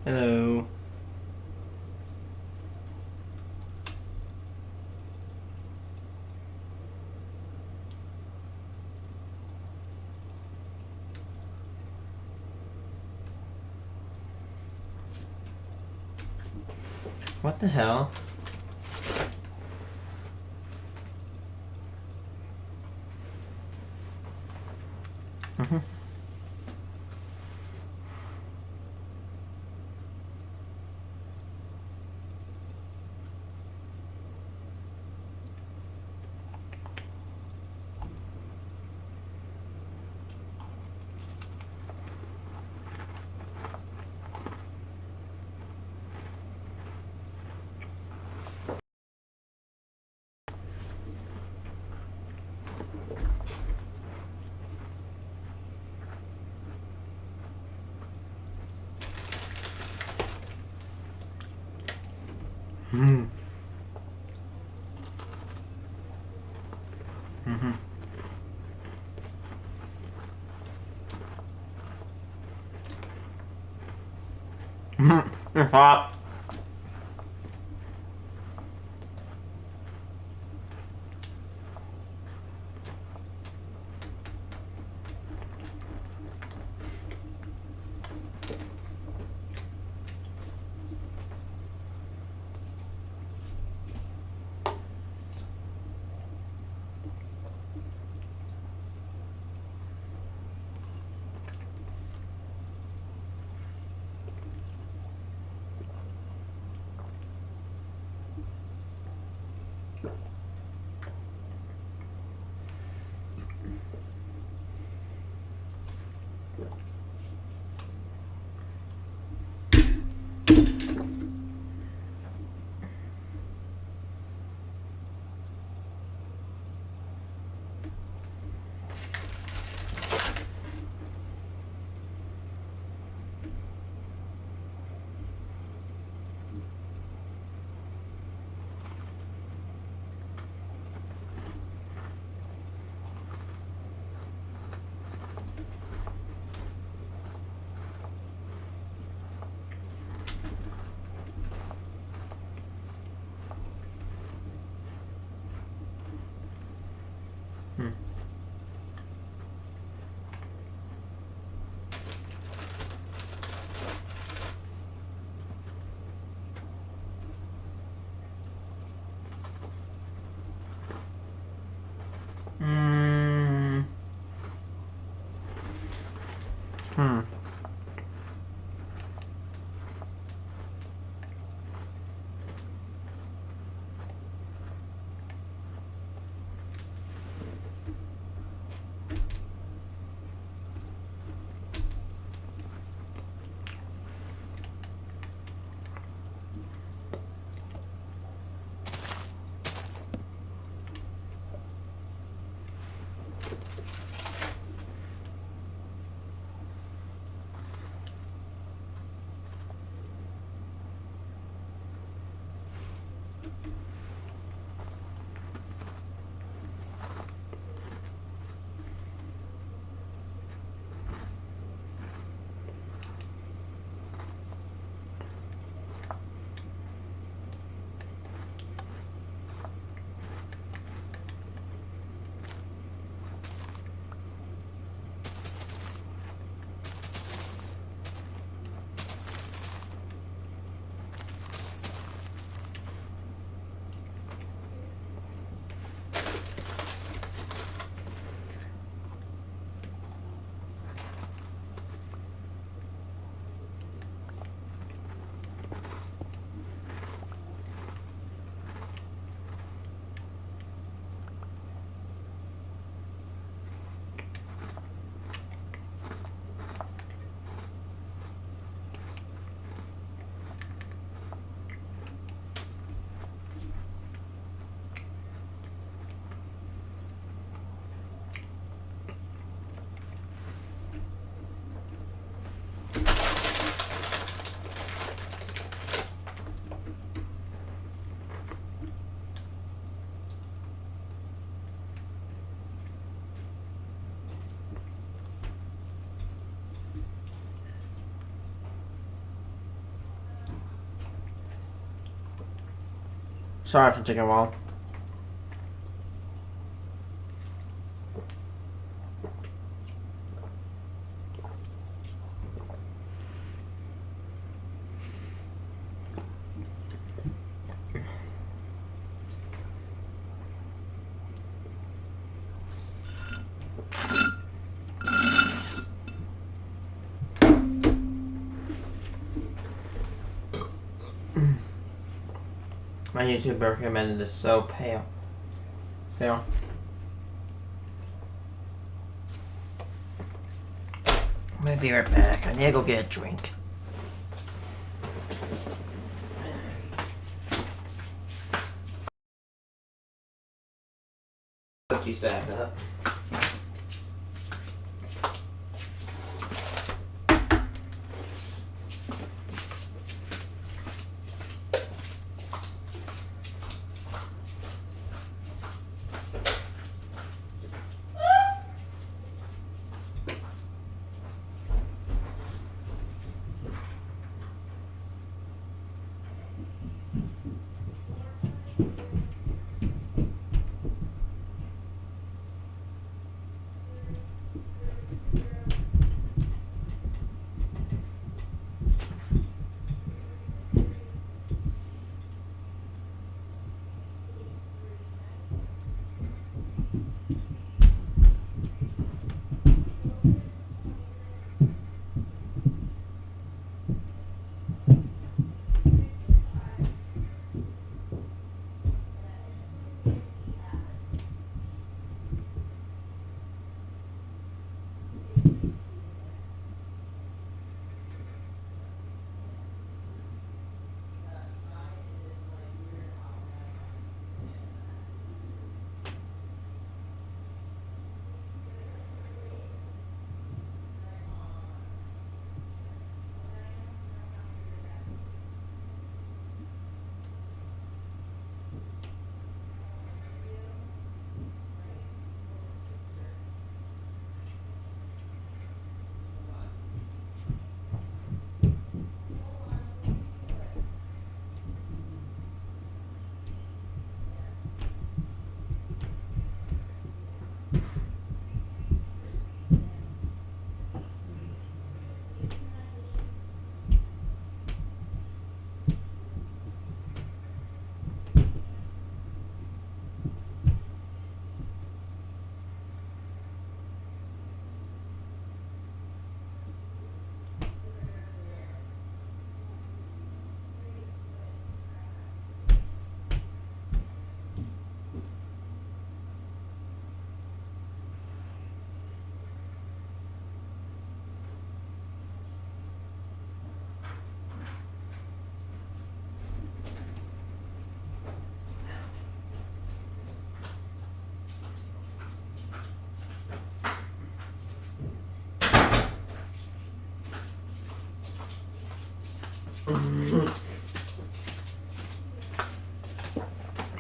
Hello. What the hell? Mm-hmm. Mm-hmm. Mm-hmm. Mm-hmm. It's hot. Mm. Mm. Hmm. Sorry for taking a while. My YouTube recommended this so pale. So I'm gonna be right back. I need to go get a drink. Cookie stack up.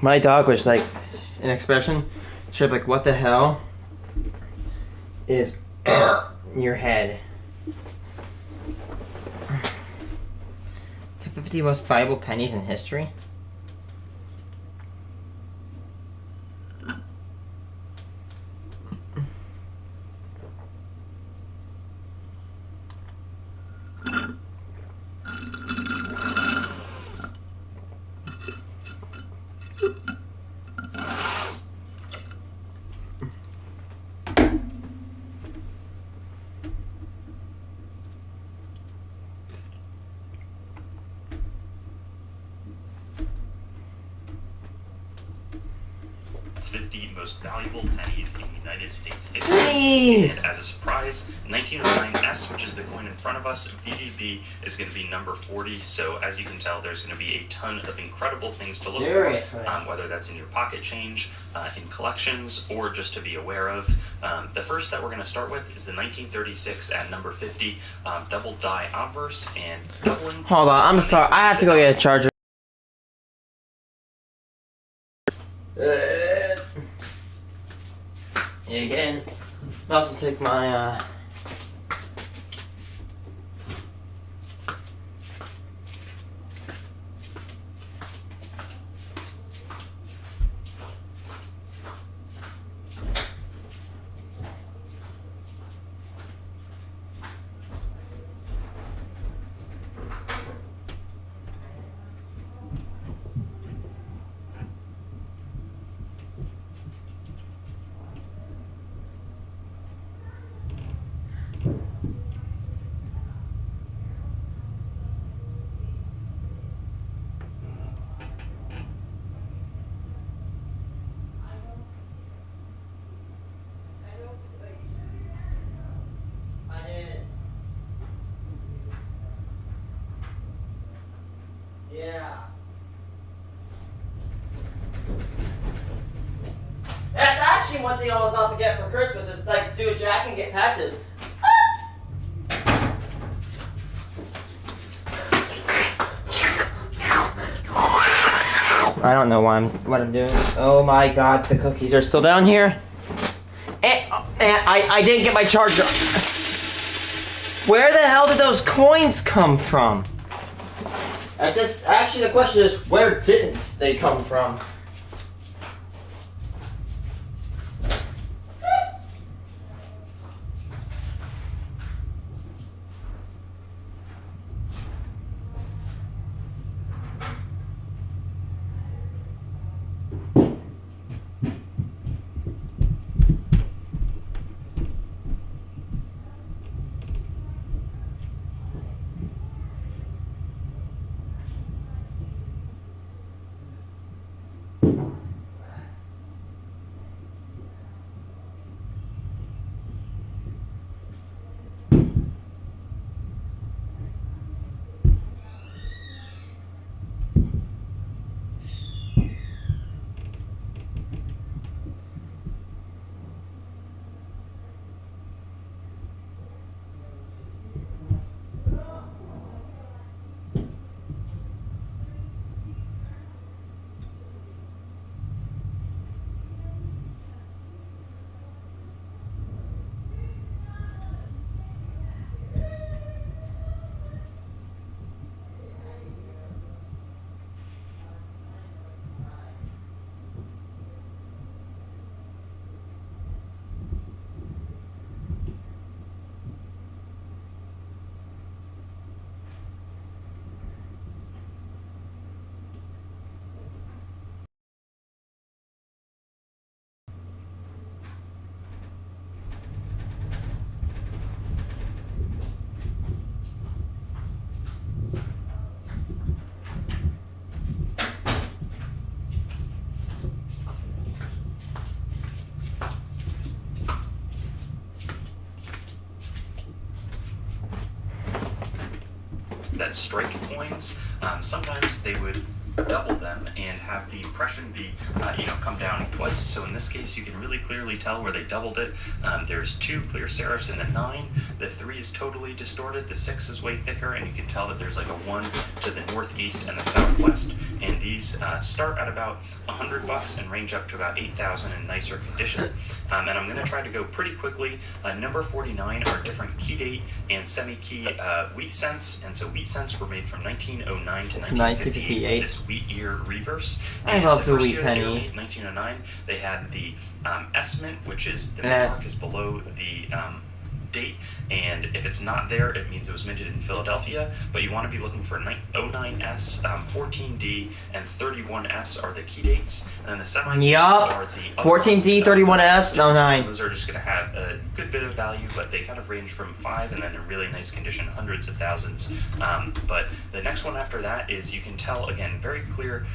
My dog was like an expression. She's like, what the hell is your head? The 50 most valuable pennies in history? Most valuable pennies in the United States history. And as a surprise, 1909 S, which is the coin in front of us, VDB, is going to be number 40. So as you can tell, there's going to be a ton of incredible things to look for, whether that's in your pocket change, in collections, or just to be aware of. The first that we're going to start with is the 1936 at number 50 double die obverse and doubling. Hold on, I'm sorry. I have to go get a charger. Again, I'll also take my Yeah. That's actually one thing I was about to get for Christmas is like do a jack and get patches. I don't know what I'm doing. Oh my god, the cookies are still down here. And I didn't get my charger. Where the hell did those coins come from? Actually the question is, where didn't they come from? That strike coins, sometimes they would double them and have the impression be, come down twice. So in this case, you can really clearly tell where they doubled it. There's 2 clear serifs in the 9. The 3 is totally distorted. The 6 is way thicker, and you can tell that there's like a 1 to the northeast and the southwest. And these start at about $100 and range up to about 8,000 in nicer condition. And I'm going to try to go pretty quickly. Number 49 are different key date and semi-key wheat cents. And so wheat cents were made from 1909 to 1958. This wheat year reverse. I love the first wheat year that they were penny. made in 1909, they had the S mint, which is the mark is below the date, and if it's not there, it means it was minted in Philadelphia. But you want to be looking for 09S, 14D, and 31S are the key dates, and then the semi are the 14D, 31S, 09. Those are just going to have a good bit of value, but they kind of range from 5 and then in really nice condition, hundreds of thousands. But the next one after that is, you can tell again very clear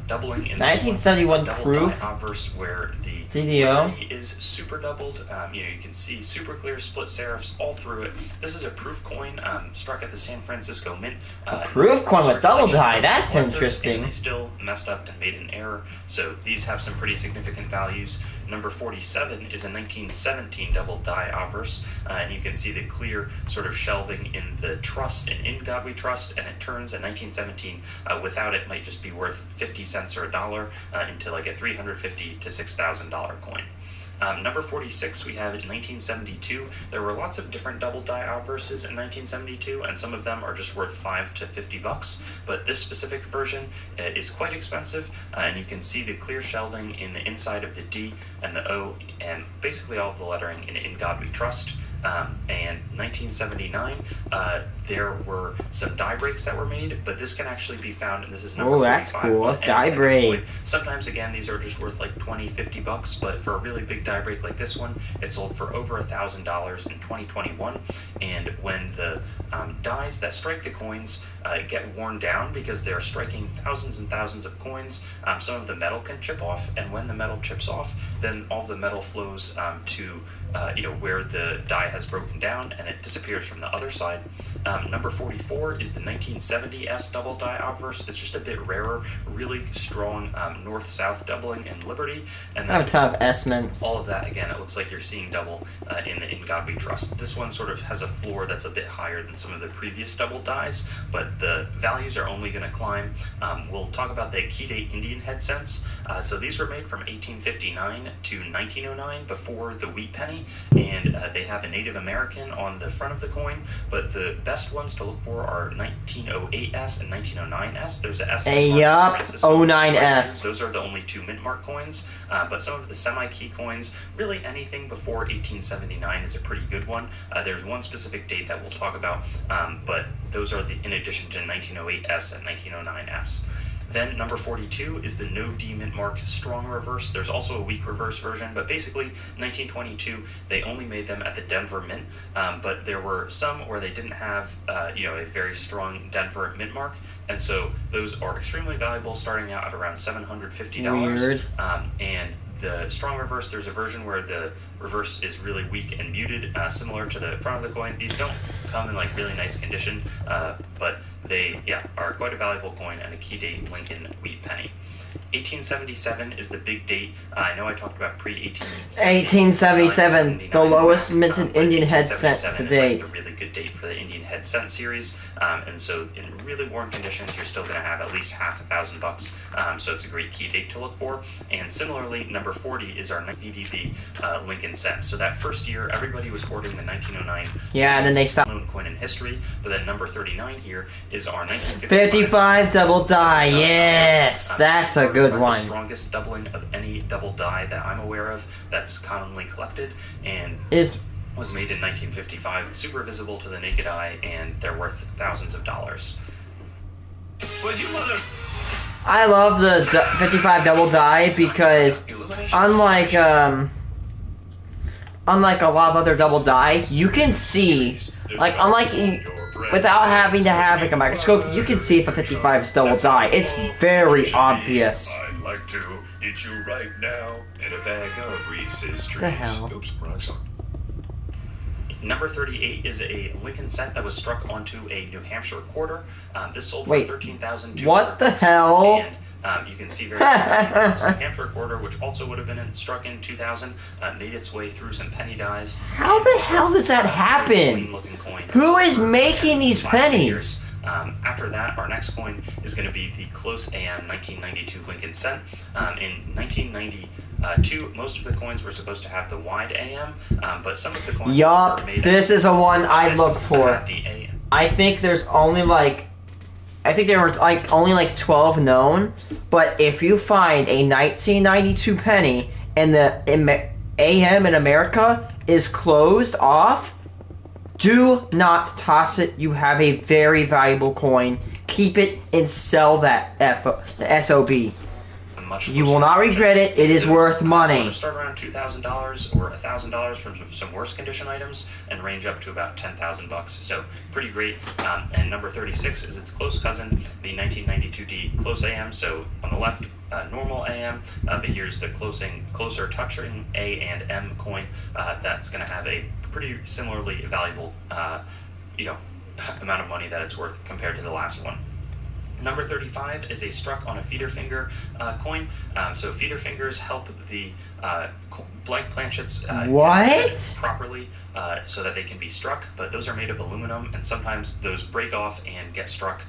doubling in 1971 proof obverse where the DDO is super doubled. You can see super clear split serifs all through it. This is a proof coin struck at the San Francisco Mint. Proof coin with double die. That's interesting. They still messed up and made an error, so these have some pretty significant values. Number 47 is a 1917 double die obverse, and you can see the clear sort of shelving in the trust, and in God We Trust, and it turns at 1917. Without it, might just be worth 50 cents or $1 into like a $350 to $6,000 coin. Number 46, we have in 1972. There were lots of different double die obverses in 1972, and some of them are just worth $5 to $50. But this specific version is quite expensive, and you can see the clear shelving in the inside of the D and the O, and basically all of the lettering in God We Trust. And 1979, there were some die breaks that were made, but this can actually be found, and this is number 45. Oh, that's cool. Die break. Sometimes, again, these are just worth like $20, $50, but for a really big die break like this one, it sold for over $1,000 in 2021. And when the dies that strike the coins get worn down because they're striking thousands and thousands of coins, some of the metal can chip off, and when the metal chips off, then all the metal flows to where the die has broken down and it disappears from the other side. Number 44 is the 1970S double die obverse. It's just a bit rarer, really strong north-south doubling in Liberty. And then I have a ton of S-mints. all of that, again, it looks like you're seeing double in God We Trust. This one sort of has a floor that's a bit higher than some of the previous double dies, but the values are only going to climb. We'll talk about the key date Indian head cents. So these were made from 1859 to 1909 before the wheat penny, and they have a Native American on the front of the coin, but the best ones to look for are 1908S and 1909S. There's a S. Yup, 09S. Those are the only two mint mark coins, but some of the semi-key coins, really anything before 1879 is a pretty good one. There's one specific date that we'll talk about, but those are in addition to 1908S and 1909S. Then number 42 is the no D mint mark strong reverse. There's also a weak reverse version, but basically 1922 they only made them at the Denver Mint, but there were some where they didn't have a very strong Denver mint mark, and so those are extremely valuable, starting out at around $750. Weird. And the strong reverse, there's a version where the reverse is really weak and muted, similar to the front of the coin. These don't come in like really nice condition, but they are quite a valuable coin and a key date Lincoln wheat penny. 1877 is the big date. I know I talked about pre-1877, the lowest minted Indian head cent to date. Like the really good date for the Indian head cent series, and so in really warm conditions, you're still going to have at least $1,000. So it's a great key date to look for. And similarly, number 40 is our VDB Lincoln cent. So that first year, everybody was hoarding the 1909. Yeah, and then they stopped. Known coin in history, but then number 39 here is our 55 double die. Yes, that's a good one. The strongest doubling of any double die that I'm aware of that's commonly collected, and was made in 1955. Super visible to the naked eye, and they're worth thousands of dollars. I love the 55 double die because unlike a lot of other double die, you can see, like, without having to have like a microscope, you can see if a 55 is double die. It's very obvious. I'd like to eat you right now in a bag of Reese's Treats. The hell? Oops, wrong song. Number 38 is a Lincoln cent that was struck onto a New Hampshire quarter. This sold for Wait, $13,200. what the hell? And you can see very clearly it's a New Hampshire quarter, which also would have been struck in 2000, made its way through some penny dies. How the hell does that happen? Clean-looking coin. Who is making these 5 pennies? years. After that, our next coin is going to be the Close AM 1992 Lincoln cent. In 1992, most of the coins were supposed to have the wide AM, but some of the coins Yup, were made this is the one I look for. the AM. I think there's only like, there was only 12 known, but if you find a 1992 penny and the AM in America is closed off, do not toss it. You have a very valuable coin. Keep it and sell that the SOB. You will not regret it. It is worth money. Start around $2,000 or $1,000 from some worse condition items, and range up to about $10,000. So pretty great. And number 36 is its close cousin, the 1992D Close AM. So on the left, normal AM, but here's the closer touching A and M coin. That's going to have a pretty similarly valuable, amount of money that it's worth compared to the last one. Number 35 is a struck on a feeder finger coin. So feeder fingers help the blank planchets get properly so that they can be struck, but those are made of aluminum, and sometimes those break off and get struck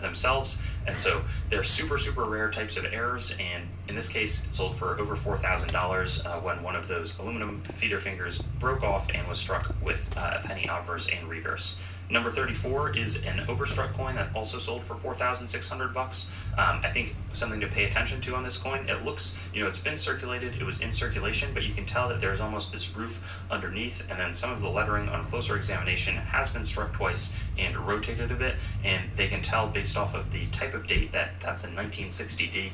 themselves, and so they're super, super rare types of errors, and in this case it sold for over $4,000 when one of those aluminum feeder fingers broke off and was struck with a penny obverse and reverse. Number 34 is an overstruck coin that also sold for $4,600. I think something to pay attention to on this coin, it looks, it's been circulated, it was in circulation, but you can tell that there's almost this roof underneath, and then some of the lettering on closer examination has been struck twice and rotated a bit, and they can tell based off of the type of date that that's a 1960D,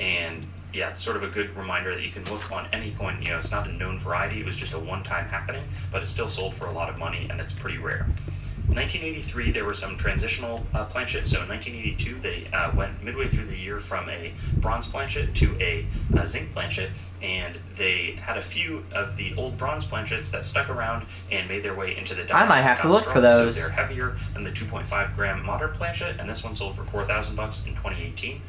and yeah, sort of a good reminder that you can look on any coin. It's not a known variety. It was just a one-time happening, but it's still sold for a lot of money, and it's pretty rare. 1983, there were some transitional planchet. So in 1982, they went midway through the year from a bronze planchet to a zinc planchet, and they had a few of the old bronze planchets that stuck around and made their way into the dice. I might have to look for those. So they're heavier than the 2.5 gram modern planchet, and this one sold for $4,000 in 2018.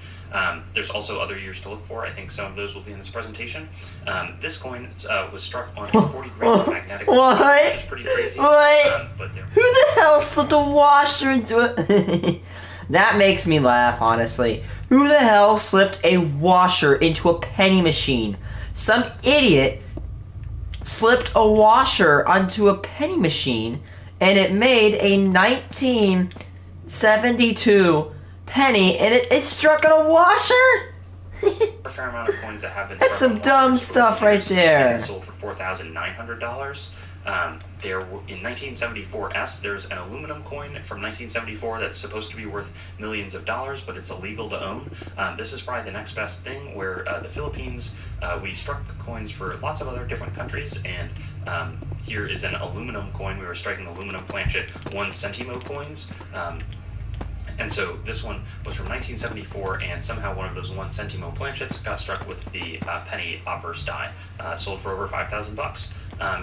There's also other years to look for. I think some of those will be in this presentation. This coin was struck on a 40 gram magnetic, What? which is pretty crazy. What? But they're Who the hell slipped a washer into it? That makes me laugh, honestly. Who the hell slipped a washer into a penny machine? Some idiot slipped a washer onto a penny machine, and it made a 1972 penny, and it struck on a washer? a fair amount of coins that have been. That's some dumb stuff right there. And sold for $4,900. There in 1974 there's an aluminum coin from 1974 that's supposed to be worth millions of dollars, but it's illegal to own. This is probably the next best thing, where the Philippines, we struck coins for lots of other different countries, and here is an aluminum coin. We were striking aluminum planchet 1 centimo coins. And so this one was from 1974, and somehow one of those 1 centimo planchets got struck with the penny obverse die, sold for over $5,000.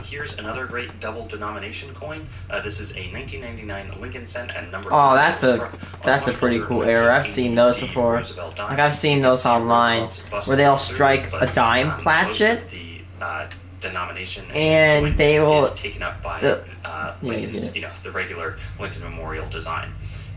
Here's another great double denomination coin. This is a 1999 Lincoln cent and number. Oh, that's a pretty cool error. I've seen those before. Like, I've seen those online where they'll strike a dime planchet, The denomination and they will is taken up by Lincoln's, the regular Lincoln Memorial design.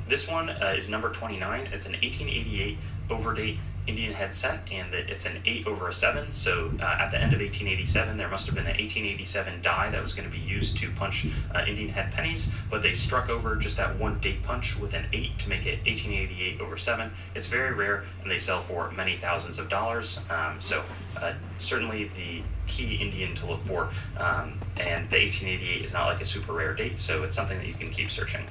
This one is number 29. It's an 1888 overdate Indian head cent, and it's an 8/7. So at the end of 1887, there must have been an 1887 die that was going to be used to punch Indian head pennies, but they struck over just that one date punch with an 8 to make it 1888/7. It's very rare, and they sell for many thousands of dollars. So certainly the key Indian to look for, and the 1888 is not like a super rare date, so it's something that you can keep searching.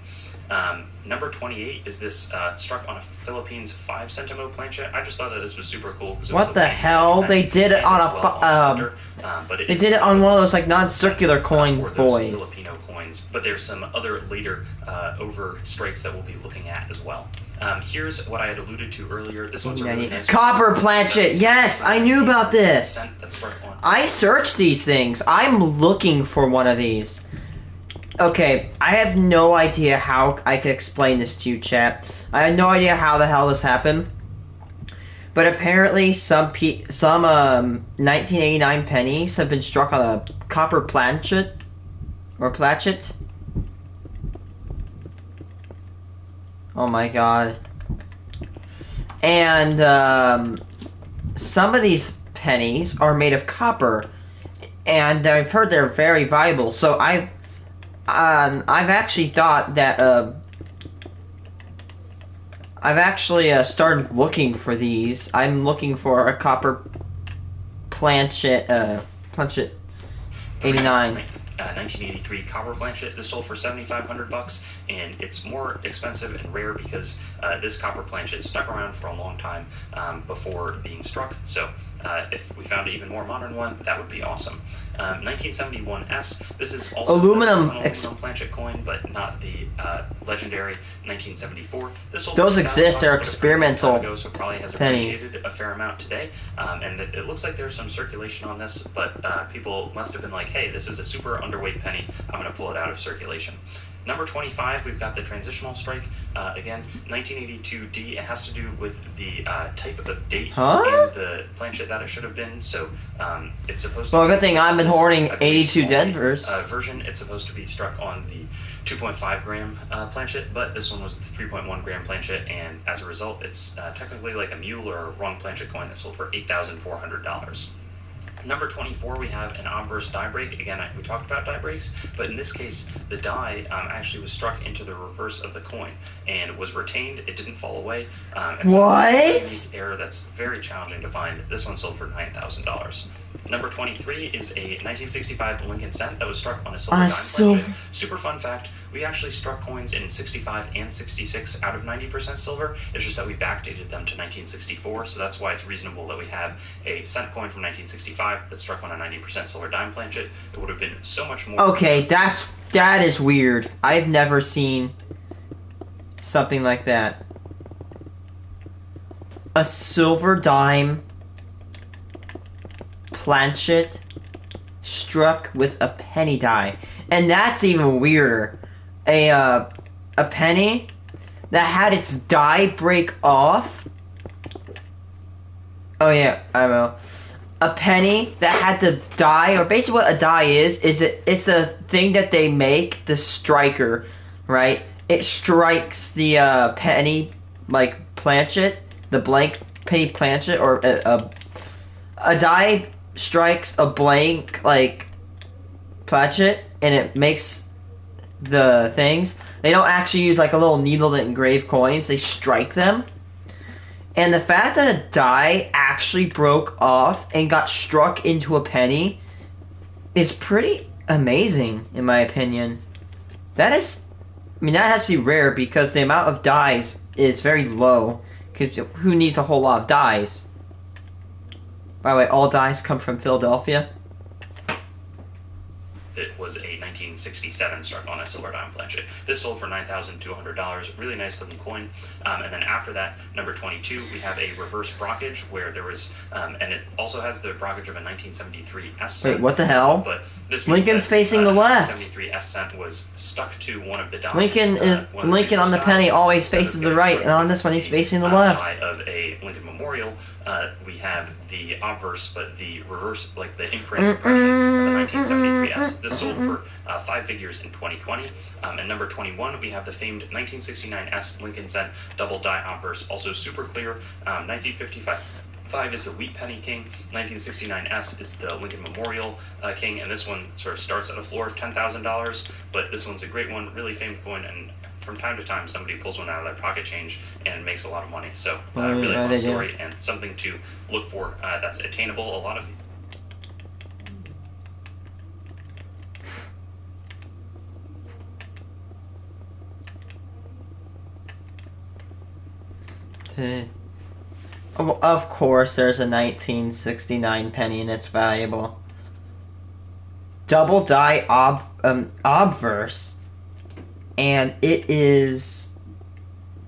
Number 28 is this struck on a Philippines 5 centimo planchet. I just thought that this was super cool. What the hell? They did it on a they did it on one of those like non-circular coin boys. Filipino coins, but there's some other later over strikes that we'll be looking at as well. Here's what I had alluded to earlier. This one's a really nice copper planchet. Yes, I knew about this. I searched these things. I'm looking for one of these. Okay, I have no idea how I can explain this to you, chat. I have no idea how the hell this happened. But apparently some 1989 pennies have been struck on a copper planchet. Or planchet. Oh my god. And some of these pennies are made of copper. And I've heard they're very valuable. So I've actually thought that I've actually started looking for these. I'm looking for a copper planchet 89. 1983 copper planchet. This sold for $7,500, and it's more expensive and rare because this copper planchet stuck around for a long time before being struck. So if we found an even more modern one, that would be awesome. 1971 This is also aluminum planchet coin, but not the legendary 1974. Those exist. They're experimental ago, so probably has appreciated a fair amount today. And it looks like there's some circulation on this, but people must have been like, hey, this is a super underweight penny. I'm going to pull it out of circulation. Number 25, we've got the transitional strike. Again, 1982D. It has to do with the type of date in the planchet that it should have been. So it's supposed to. Well, good thing I've been hoarding 82 Denvers. Version. It's supposed to be struck on the 2.5 gram planchet, but this one was the 3.1 gram planchet, and as a result, it's technically like a mule or a wrong planchet coin that sold for $8,400. Number 24, we have an obverse die break. Again, we talked about die breaks, but in this case, the die actually was struck into the reverse of the coin and was retained. It didn't fall away. What? It's a error that's very challenging to find. This one sold for $9,000. Number 23 is a 1965 Lincoln cent that was struck on a silver On a dime silver- planchet. Super fun fact, we actually struck coins in 65 and 66 out of 90% silver. It's just that we backdated them to 1964, so that's why it's reasonable that we have a cent coin from 1965 that's struck on a 90% silver dime planchet. It would have been so much more... Okay, that is weird. I've never seen something like that. A silver dime planchet struck with a penny die. And that's even weirder. A penny that had its die break off. Oh yeah, I will. A penny that had the die, or basically what a die is it's the thing that they make, the striker, right? It strikes the penny, like, planchet, the blank penny planchet, or a die strikes a blank, like, planchet, and it makes the things. They don't actually use, like, a little needle to engrave coins, they strike them. And the fact that a die actually broke off and got struck into a penny is pretty amazing, in my opinion. That has to be rare because the amount of dies is very low. Because who needs a whole lot of dies? By the way, all dies come from Philadelphia. It was a 1967 struck on a silver dime planchet. This sold for $9,200. Really nice looking coin. And then after that, number 22, we have a reverse brockage where there was, and it also has the brockage of a 1973 S cent. Wait, what the hell? But this means Lincoln's that, facing the left. 1973 S cent was stuck to one of the dies. Lincoln on the penny always faces the right, and on this one he's facing the left. Die of a Lincoln Memorial, we have the obverse, but the reverse, like the imprint impression of the 1973 S. This sold for 5 figures in 2020. And number 21, we have the famed 1969 S Lincoln cent double die obverse, also super clear. 1955. 5 is the Wheat Penny King, 1969S is the Lincoln Memorial King, and this one sort of starts at a floor of $10,000, but this one's a great one, really famous coin, and from time to time somebody pulls one out of their pocket change and makes a lot of money. So really fun story and something to look for that's attainable. A lot of Of course, there's a 1969 penny and it's valuable. Double die obverse, and it is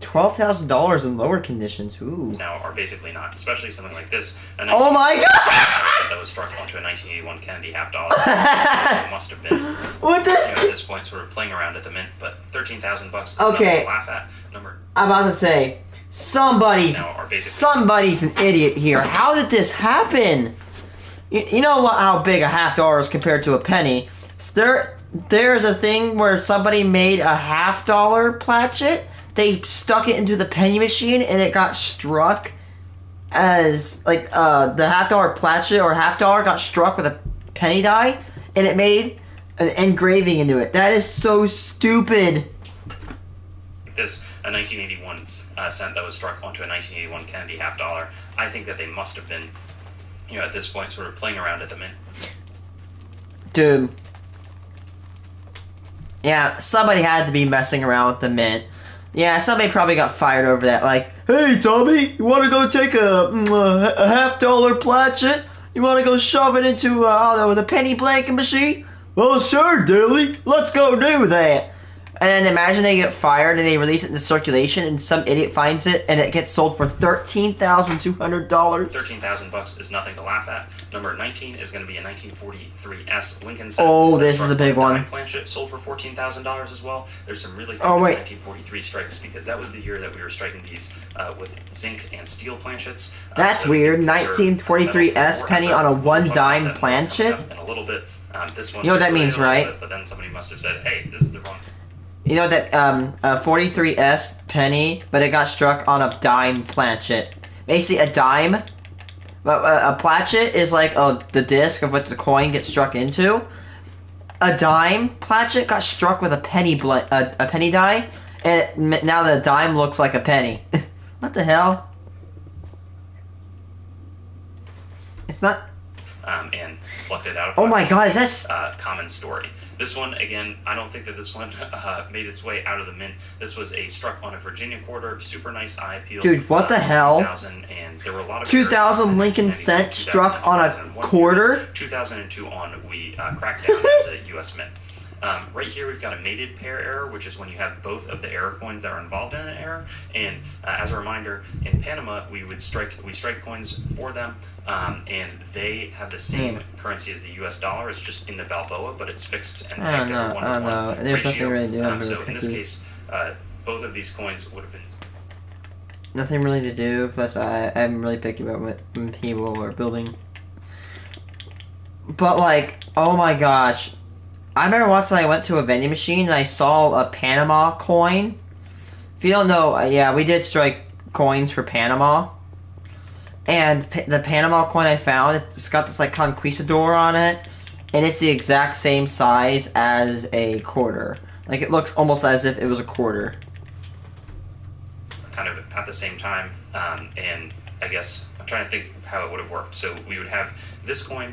$12,000 in lower conditions. Ooh. Now are basically not, especially something like this. Oh my god! That was struck onto a 1981 Kennedy half dollar. It must have been. What the? At this point, sort of playing around at the mint, but $13,000 is okay. nothing to laugh at. I'm about to say. Somebody's an idiot here. How did this happen? You know what? How big a half dollar is compared to a penny? There's a thing where somebody made a half dollar planchet. They stuck it into the penny machine and it got struck as like the half dollar planchet or half dollar got struck with a penny die, and it made an engraving into it. That is so stupid. This a 1981. Cent that was struck onto a 1981 Kennedy half dollar. I think that they must have been, at this point, sort of playing around at the mint. Dude. Yeah, somebody had to be messing around with the mint. Yeah, somebody probably got fired over that. Like, hey, Tommy, you want to go take a half dollar planchet? You want to go shove it into, I don't know, the penny blanking machine? Well, sure, Dilly. Let's go do that. And then imagine they get fired and they release it into circulation and some idiot finds it and it gets sold for $13,200. $13,000 is nothing to laugh at. Number 19 is going to be a 1943 S Lincoln cent. Oh, this is a big one. Planchet sold for $14,000 as well. There's some really famous 1943 strikes because that was the year that we were striking these with zinc and steel planchets. That's so weird. 1943 S penny on a $1 planchet. In a little bit. This one. You know what that means, right? But then somebody must have said, "Hey, this is the wrong." You know that 43S penny, but it got struck on a dime planchet. Basically, a dime, but a planchet is like the disc of what the coin gets struck into. A dime planchet got struck with a penny die, and now the dime looks like a penny. What the hell? It's not. and plucked it out of Oh my God, is that... common story. This one, again, I don't think that this one made its way out of the mint. This was a struck on a Virginia quarter, super nice eye appeal. Dude, what the hell? 2000, and there were a lot of 2000 Lincoln cent struck on a quarter? 2002 on, we cracked down at the U.S. Mint. Right here we've got a mated pair error, which is when you have both of the error coins that are involved in an error. And as a reminder, in Panama we strike coins for them, and they have the same currency as the U.S. dollar. It's just in the Balboa, but it's fixed and pegged at a 1-to-1 There's ratio. nothing really to do. So in this case, both of these coins would have been. Nothing really to do. Plus, I'm really picky about what people are building. But like, oh my gosh. I remember once when I went to a vending machine and I saw a Panama coin. If you don't know, yeah, we did strike coins for Panama. And the Panama coin I found, it's got this like conquistador on it. And it's the exact same size as a quarter. Like it looks almost as if it was a quarter. Kind of at the same time, and I guess I'm trying to think how it would have worked. So we would have this coin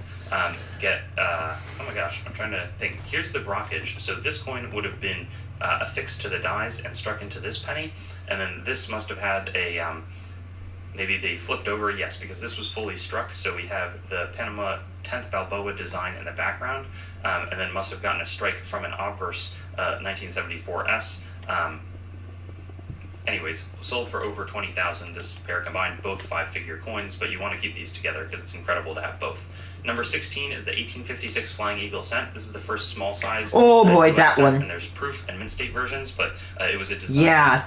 get, oh my gosh, I'm trying to think. Here's the brockage. So this coin would have been affixed to the dies and struck into this penny, and then this must have had a, maybe they flipped over, yes, because this was fully struck. So we have the Panama 10th Balboa design in the background, and then must have gotten a strike from an obverse 1974S. Anyways, sold for over 20,000. This pair combined, both 5-figure coins, but you want to keep these together because it's incredible to have both. Number 16 is the 1856 Flying Eagle cent. This is the first small size. Oh boy, US that cent, one. And there's proof and mint state versions, but it was a design. Yeah,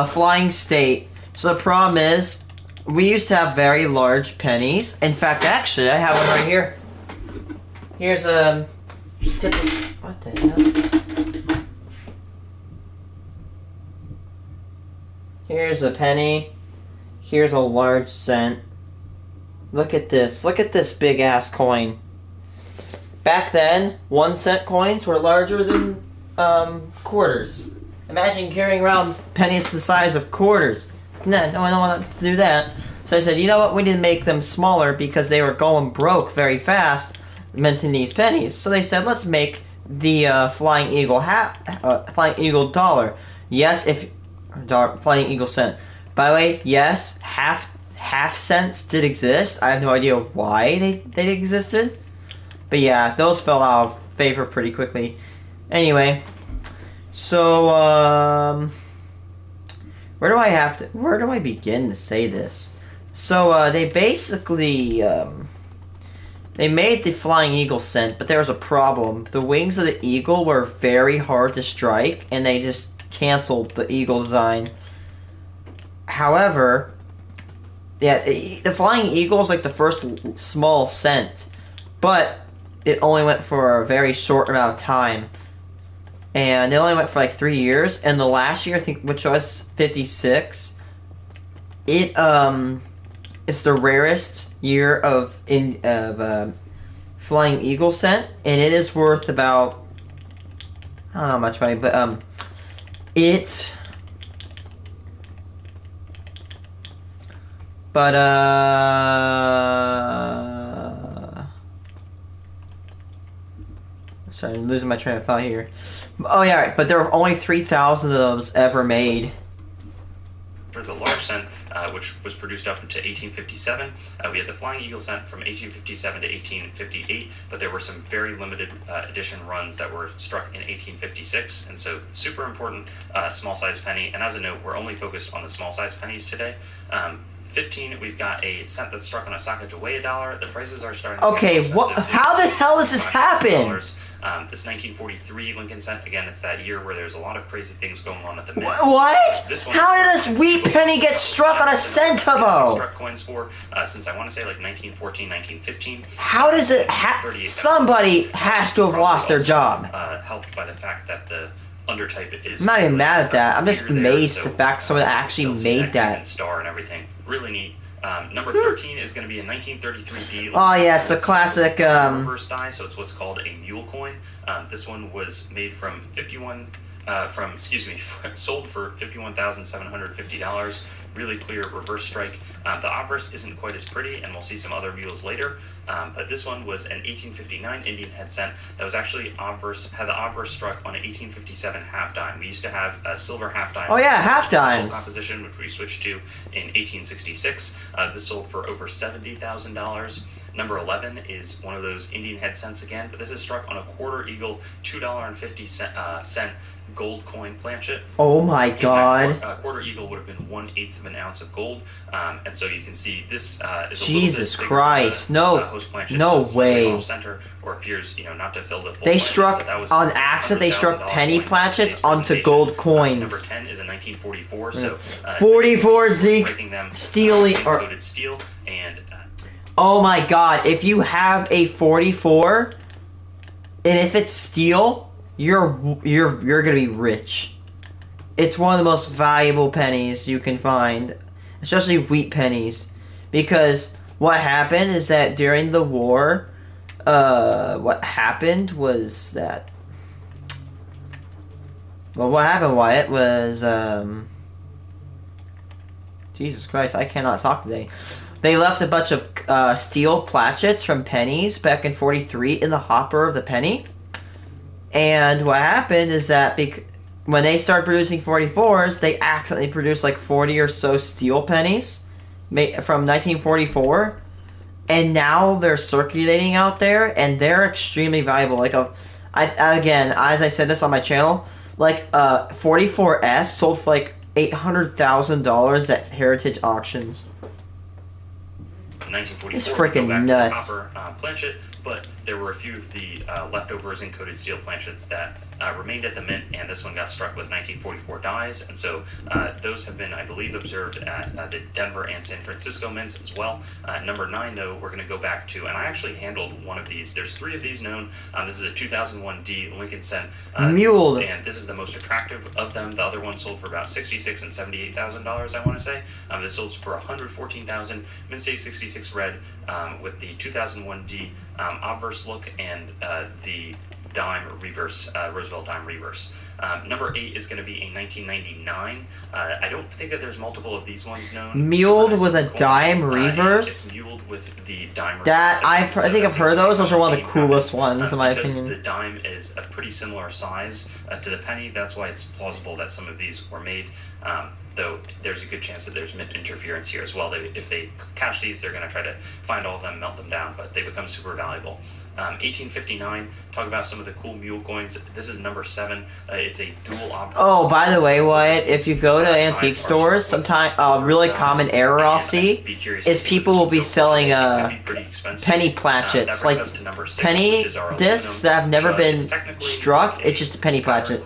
Flying State. So the problem is, we used to have very large pennies. In fact, actually, I have one right here. Here's a... What the hell? Here's a penny. Here's a large cent. Look at this. Look at this big ass coin. Back then, 1 cent coins were larger than quarters. Imagine carrying around pennies the size of quarters. No one wants to do that. So I said, you know what? We need to make them smaller because they were going broke very fast, minting these pennies. So they said, let's make the Flying Eagle Flying Eagle dollar. Yes, if Flying Eagle cent. By the way, yes, half cents did exist. I have no idea why they existed, but yeah, those fell out of favor pretty quickly. Anyway, so where do I begin to say this? So they basically they made the Flying Eagle cent, but there was a problem. The wings of the eagle were very hard to strike, and they just canceled the eagle design. However, yeah, the Flying Eagle is like the first small cent, but it only went for a very short amount of time, and it only went for like 3 years. And the last year, I think, which was 56, it's the rarest year of Flying Eagle cent, and it is worth about, I don't know how much money, but sorry, I'm losing my train of thought here. Oh yeah, right. But there were only 3,000 of those ever made. For the large cent, which was produced up into 1857, we had the Flying Eagle cent from 1857 to 1858, but there were some very limited edition runs that were struck in 1856, and so super important small size penny. And as a note, we're only focused on the small size pennies today. 15, we've got a cent that's struck on a Sacagawea dollar. The prices are starting to Okay, what? How the hell does this happen? This 1943 Lincoln cent, again, it's that year where there's a lot of crazy things going on at the mint. What? This one, how did this wee penny get struck on a centavo? Struck coins for since I want to say like 1914, 1915. How does it somebody has to have lost their job. Helped by the fact that the undertype is. I'm not even mad at that. I'm just there, amazed so, at the fact someone actually made that. Star and everything. Really neat. Number 13 is going to be a 1933 D. Oh yes, the classic. Reverse die, so it's what's called a mule coin. This one was made from 51 sold for $51,750. Really clear reverse strike. The obverse isn't quite as pretty, and we'll see some other mules later. But this one was an 1859 Indian head cent that was actually had the obverse struck on an 1857 half dime. We used to have a silver half dime. Oh yeah, half dimes. Composition, which we switched to in 1866. This sold for over $70,000. Number 11 is one of those Indian head cents again, but this is struck on a quarter eagle $2.50 gold coin planchet. Oh my god. Quarter eagle would have been 1/8 of an ounce of gold, and so you can see this is Jesus a little bit Christ, bigger, no, host planchet, no so way. off center, or appears not to fill the full They planchet, struck, but that was on accident, they struck $100,000 penny coin planchets today's onto presentation. gold coins. Number 10 is a 1944, so 44 Zeke, breaking them, stealing, or coated steel, and oh my god, if you have a 44, and if it's steel, you're gonna be rich. It's one of the most valuable pennies you can find, especially wheat pennies, because what happened is that during the war, what happened was that, well, what happened, Wyatt, was, Jesus Christ, I cannot talk today. They left a bunch of steel planchets from pennies back in 43 in the hopper of the penny. And what happened is that when they started producing 44s, they accidentally produced like 40 or so steel pennies from 1944. And now they're circulating out there, and they're extremely valuable. Like again, as I said this on my channel, like 44S sold for like $800,000 at heritage auctions. 1944. It's freaking go back nuts. To the copper planchet, but there were a few of the leftovers in coated steel planchets that remained at the mint, and this one got struck with 1944 dies, and so those have been, I believe, observed at the Denver and San Francisco mints as well. Number 9, though, we're going to go back to, and I actually handled one of these. There's 3 of these known. This is a 2001 D Lincoln cent. Muled. And this is the most attractive of them. The other one sold for about $66,000 and $78,000, I want to say. This sold for $114,000. Mint State 66 red with the 2001 D obverse look and the dime reverse, Roosevelt dime reverse. Number 8 is going to be a 1999. I don't think that there's multiple of these ones known. Muled with a dime reverse? It's muled with the dime that reverse. I think I've heard those. Those are one of the coolest ones, in my because opinion. The dime is a pretty similar size to the penny. That's why it's plausible that some of these were made. Though there's a good chance that there's mint interference here as well. If they catch these, they're going to try to find all of them, melt them down, but they become super valuable. 1859, talk about some of the cool mule coins. This is number 7. It's a dual obverse. Oh, by the way, Wyatt, if you go to antique stores, sometimes a really common error I'll see is people will be selling penny planchets, like penny discs that have never been struck. It's just a penny planchet.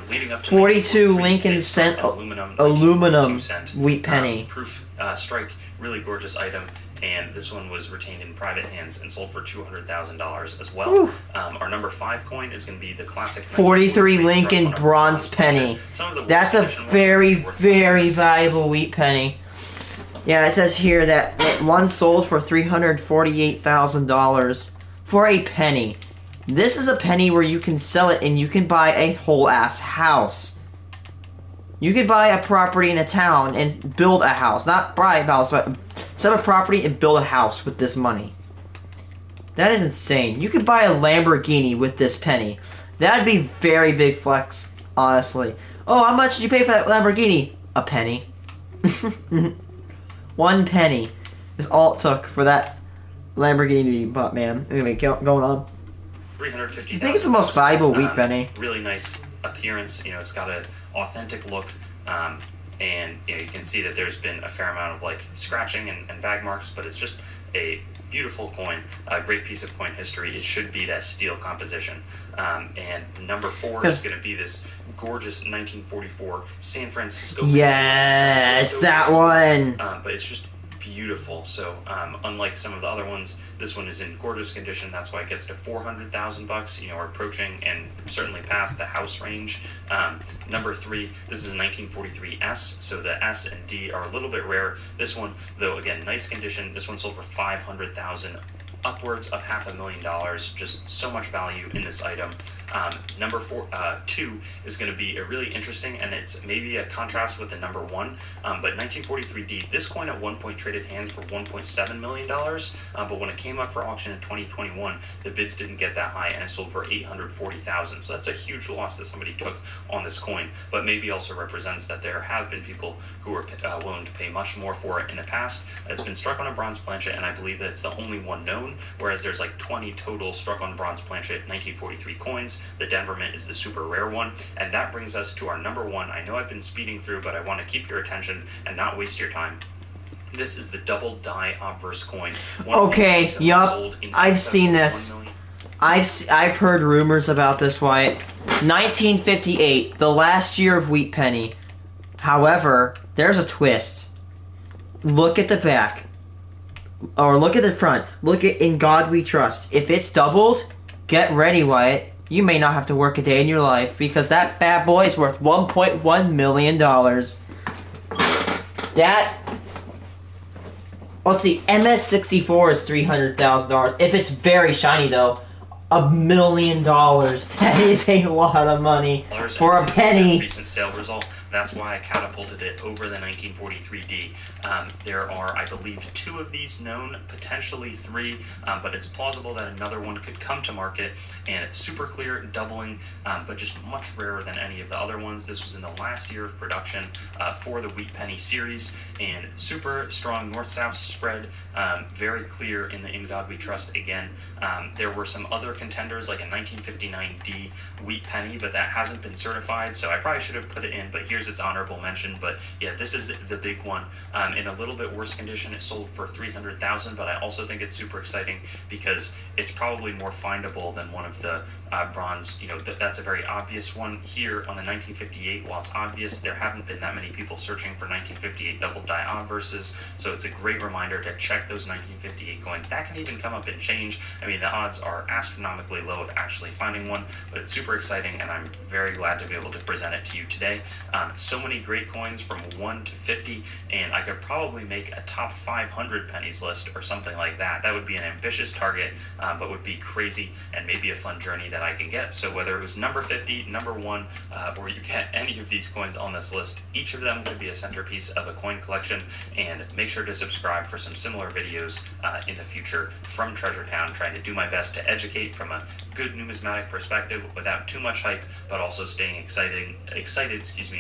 Leading up to 42 Lincoln cent aluminum wheat penny. Proof strike, really gorgeous item. And this one was retained in private hands and sold for $200,000 as well. Our number 5 coin is going to be the classic 43 Lincoln bronze penny. That's a very, very valuable wheat penny. Yeah, it says here that one sold for $348,000 for a penny. This is a penny where you can sell it and you can buy a whole ass house. You could buy a property in a town and build a house. Not buy a house, but sell a property and build a house with this money. That is insane. You could buy a Lamborghini with this penny. That'd be very big flex, honestly. Oh, how much did you pay for that Lamborghini? A penny. 1 penny is all it took for that Lamborghini to be bought, man. Anyway, going on. $350,000. I think it's the most valuable wheat penny. Really nice appearance. It's got an authentic look, and you can see that there's been a fair amount of like scratching and bag marks, but it's just a beautiful coin, a great piece of coin history. It should be that steel composition. And number 4 is going to be this gorgeous 1944 San Francisco. Yes, that one. But it's just beautiful. So unlike some of the other ones, this one is in gorgeous condition. That's why it gets to $400,000. We're approaching and certainly past the house range. Number 3, this is a 1943 S. So the S and D are a little bit rare. This one, though, again, nice condition. This one sold for $500,000 upwards of $500,000. Just so much value in this item. Number 2 is going to be a really interesting, and it's maybe a contrast with the number 1, but 1943D, this coin at one point traded hands for $1.7 million, but when it came up for auction in 2021, the bids didn't get that high, and it sold for $840,000. So that's a huge loss that somebody took on this coin, but maybe also represents that there have been people who were willing to pay much more for it in the past. It's been struck on a bronze planchet, and I believe that it's the only one known, whereas there's like 20 total struck on bronze planchet 1943 coins. The Denver Mint is the super rare one, and that brings us to our number 1. I know I've been speeding through, but I want to keep your attention and not waste your time. This is the double die obverse coin. Okay, yup, I've seen this. I've heard rumors about this, Wyatt. 1958, the last year of Wheat Penny. However, there's a twist. Look at the back. Or look at the front. Look at In God We Trust. If it's doubled, get ready, Wyatt. You may not have to work a day in your life, because that bad boy is worth $1.1 million. That... Let's see, MS64 is $300,000. If it's very shiny, though, $1 million. That is a lot of money for a penny. Recent sale result. That's why I catapulted it over the 1943D. There are, I believe, 2 of these known, potentially 3, but it's plausible that another one could come to market, and it's super clear, doubling, but just much rarer than any of the other ones. This was in the last year of production for the Wheat Penny series, and super strong north-south spread, very clear in the In God We Trust again. There were some other contenders, like a 1959D Wheat Penny, but that hasn't been certified, so I probably should have put it in, but here's its honorable mention. But yeah, this is the big one. In a little bit worse condition, it sold for $300,000, but I also think it's super exciting because it's probably more findable than one of the bronze. You know, that's a very obvious one. Here on the 1958, while it's obvious, there haven't been that many people searching for 1958 double die obverses, so it's a great reminder to check those 1958 coins. That can even come up and change. I mean, the odds are astronomically low of actually finding one, but it's super exciting, and I'm very glad to be able to present it to you today. So many great coins from 1 to 50, and I could probably make a top 500 pennies list or something like that. That would be an ambitious target, but would be crazy and maybe a fun journey that I can get. So whether it was number 50, number 1, or you get any of these coins on this list, each of them could be a centerpiece of a coin collection, and make sure to subscribe for some similar videos in the future from Treasure Town, trying to do my best to educate from a good numismatic perspective without too much hype, but also staying excited,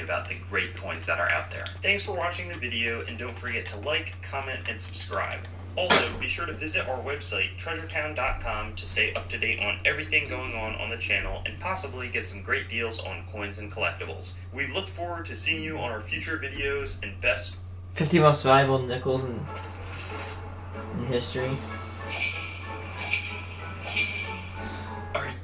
about the great coins that are out there. Thanks for watching the video, and don't forget to like, comment, and subscribe. Also, be sure to visit our website, treasuretown.com, to stay up to date on everything going on the channel, and possibly get some great deals on coins and collectibles. We look forward to seeing you on our future videos, and best 50 most valuable nickels in history.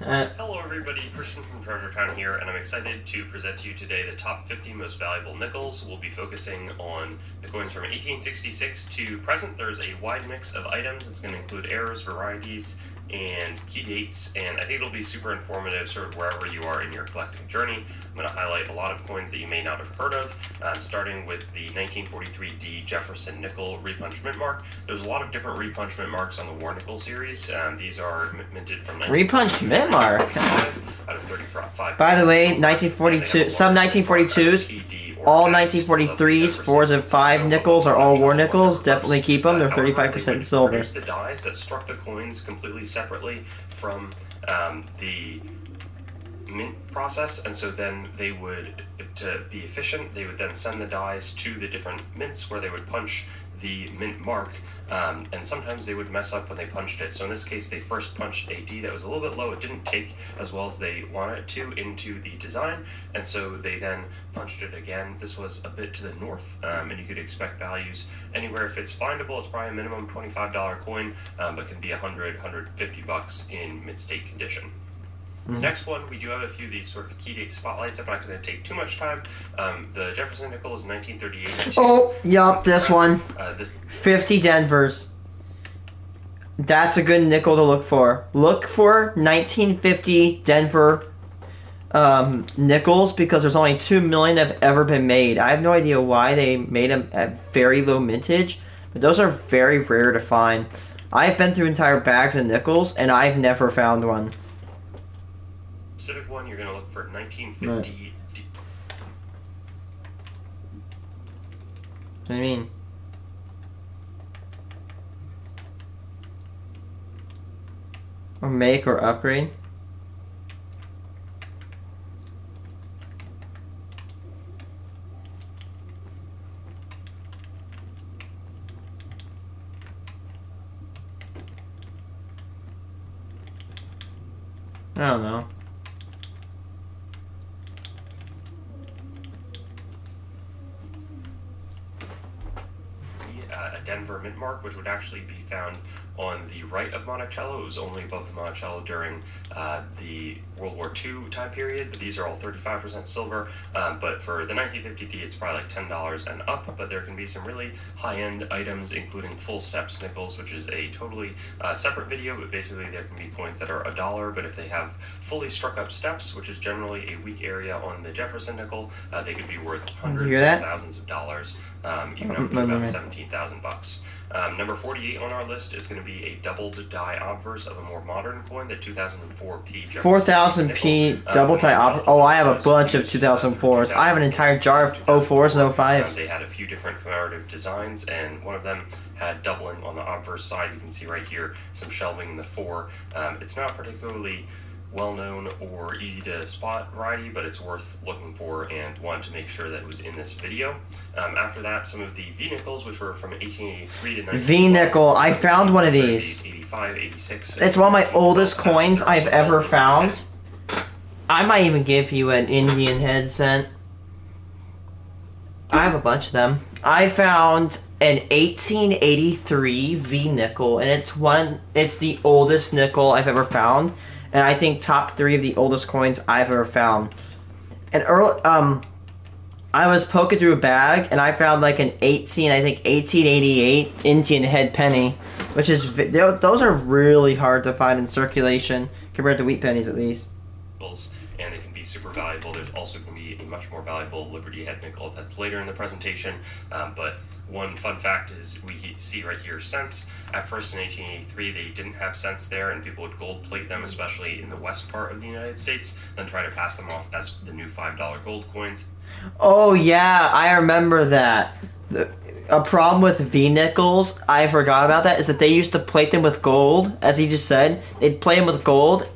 Hello everybody, Christian from Treasure Town here, and I'm excited to present to you today the top 50 most valuable nickels. We'll be focusing on the coins from 1866 to present. There's a wide mix of items. It's going to include errors, varieties, and key dates, and I think it'll be super informative sort of wherever you are in your collecting journey. I'm going to highlight a lot of coins that you may not have heard of, starting with the 1943D Jefferson nickel repunch mint mark. There's a lot of different repunch mint marks on the War Nickel series. These are minted from repunch mint mark out of 35. By the way, 1942, some 1942s, all 1943s, 4s, and 5 nickels are all War Nickels. Definitely keep them. They're 35% silver. Produce the dies that struck the coins completely separately from the mint process, and so then they would, to be efficient, they would then send the dies to the different mints where they would punch the mint mark, and sometimes they would mess up when they punched it. So in this case, they first punched a D that was a little bit low. It didn't take as well as they wanted it to into the design, and so they then punched it again. This was a bit to the north, and you could expect values anywhere. If it's findable, it's probably a minimum $25 coin, but can be $100, $150 in mint-state condition. Next one, we do have a few of these sort of key date spotlights. I'm not going to take too much time. The Jefferson nickel is 1938. Oh, yup, this one. 50 Denvers. That's a good nickel to look for. Look for 1950 Denver nickels, because there's only 2 million that have ever been made. I have no idea why they made them at very low mintage, but those are very rare to find. I've been through entire bags of nickels, and I've never found one. Civic one, you're going to look for 1950. Right. What do you mean? Or make or upgrade? I don't know. A Denver mint mark, which would actually be found on the right of Monticello. It was only above the Monticello during the World War II time period, but these are all 35% silver. But for the 1950D, it's probably like $10 and up, but there can be some really high-end items, including full steps nickels, which is a totally separate video, but basically there can be coins that are $1, but if they have fully struck up steps, which is generally a weak area on the Jefferson nickel, they could be worth hundreds of thousands of dollars, even up to about 17,000 bucks. Number 48 on our list is going to be a doubled die obverse of a more modern coin, the 2004P. 4000P double die obverse. Oh, I have a bunch of 2004s. I have an entire jar of 04s and 05s. They had a few different commemorative designs, and one of them had doubling on the obverse side. You can see right here some shelving in the 4. It's not particularly well-known or easy to spot variety, but it's worth looking for and wanted to make sure that it was in this video. After that, some of the V-nickels, which were from 1883 to 19... V-nickel, I found one of these. 85, 86... It's one of my oldest coins I've ever found. I might even give you an Indian head cent. I have a bunch of them. I found an 1883 V-nickel, and it's the oldest nickel I've ever found. And I think top 3 of the oldest coins I've ever found. And I was poking through a bag, and I found like an 1888 Indian head penny, which is, those are really hard to find in circulation compared to wheat pennies at least. And they can be super valuable. There's also going to be a much more valuable Liberty head nickel if that's later in the presentation. But one fun fact is we see right here cents. At first in 1883 they didn't have cents there, and people would gold plate them, especially in the west part of the United States, then try to pass them off as the new $5 gold coins. Oh yeah, I remember that. A problem with V-nickels, I forgot about that, is that they used to plate them with gold, as he just said. They'd plate them with gold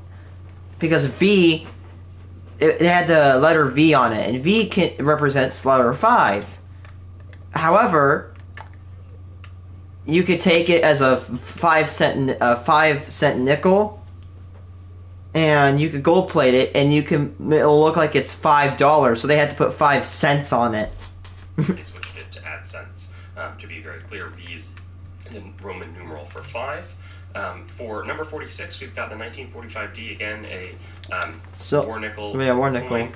because V, it had the letter V on it, and V represents letter 5. However, you could take it as a 5 cent nickel, and you could gold plate it, and it'll look like it's $5. So they had to put 5 cents on it. They switched it to add cents. To be very clear, V's the Roman numeral for 5. For number 46, we've got the 1945D, again, a war nickel coin,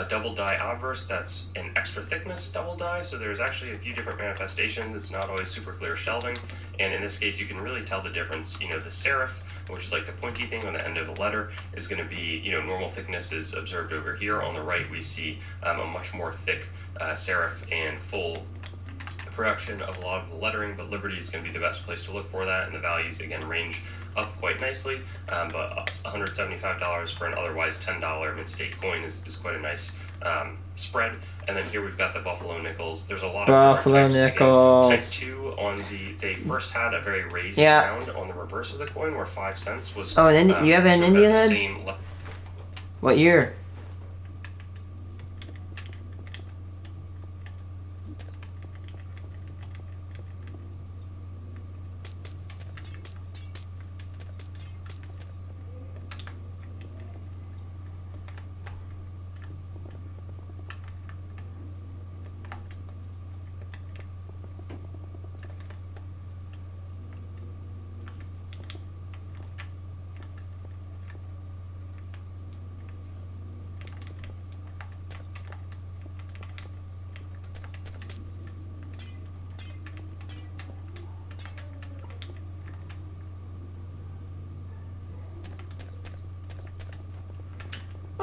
double die obverse. That's an extra thickness double die, so there's actually a few different manifestations. It's not always super clear shelving, and in this case you can really tell the difference. You know, the serif, which is like the pointy thing on the end of the letter, is going to be, you know, normal thickness is observed over here. On the right we see a much more thick serif and full production of a lot of the lettering, but Liberty is going to be the best place to look for that, and the values again range up quite nicely, but $175 for an otherwise $10 mint-state coin is quite a nice spread. And then here we've got the Buffalo nickels. There's a lot of Buffalo nickels. Again, type 2 on they first had a very raised round on the reverse of the coin where 5 cents was. Oh, and you have an Indian head? What year?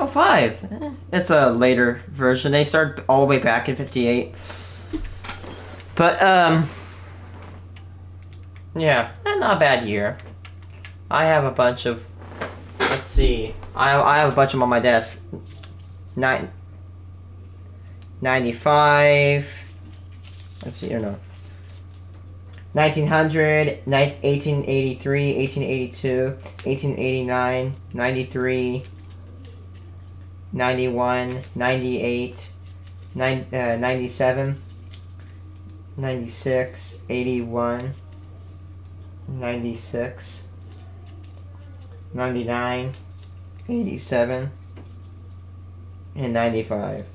Oh, 5. It's a later version. They started all the way back in 58. But, Yeah, not a bad year. I have a bunch of. Let's see. I have a bunch of them on my desk. 95. Let's see. Or no. 1900, 1883, 1882, 1889, 93, 91, 98, 97, 96, 81, 96, 99, 87, and 95.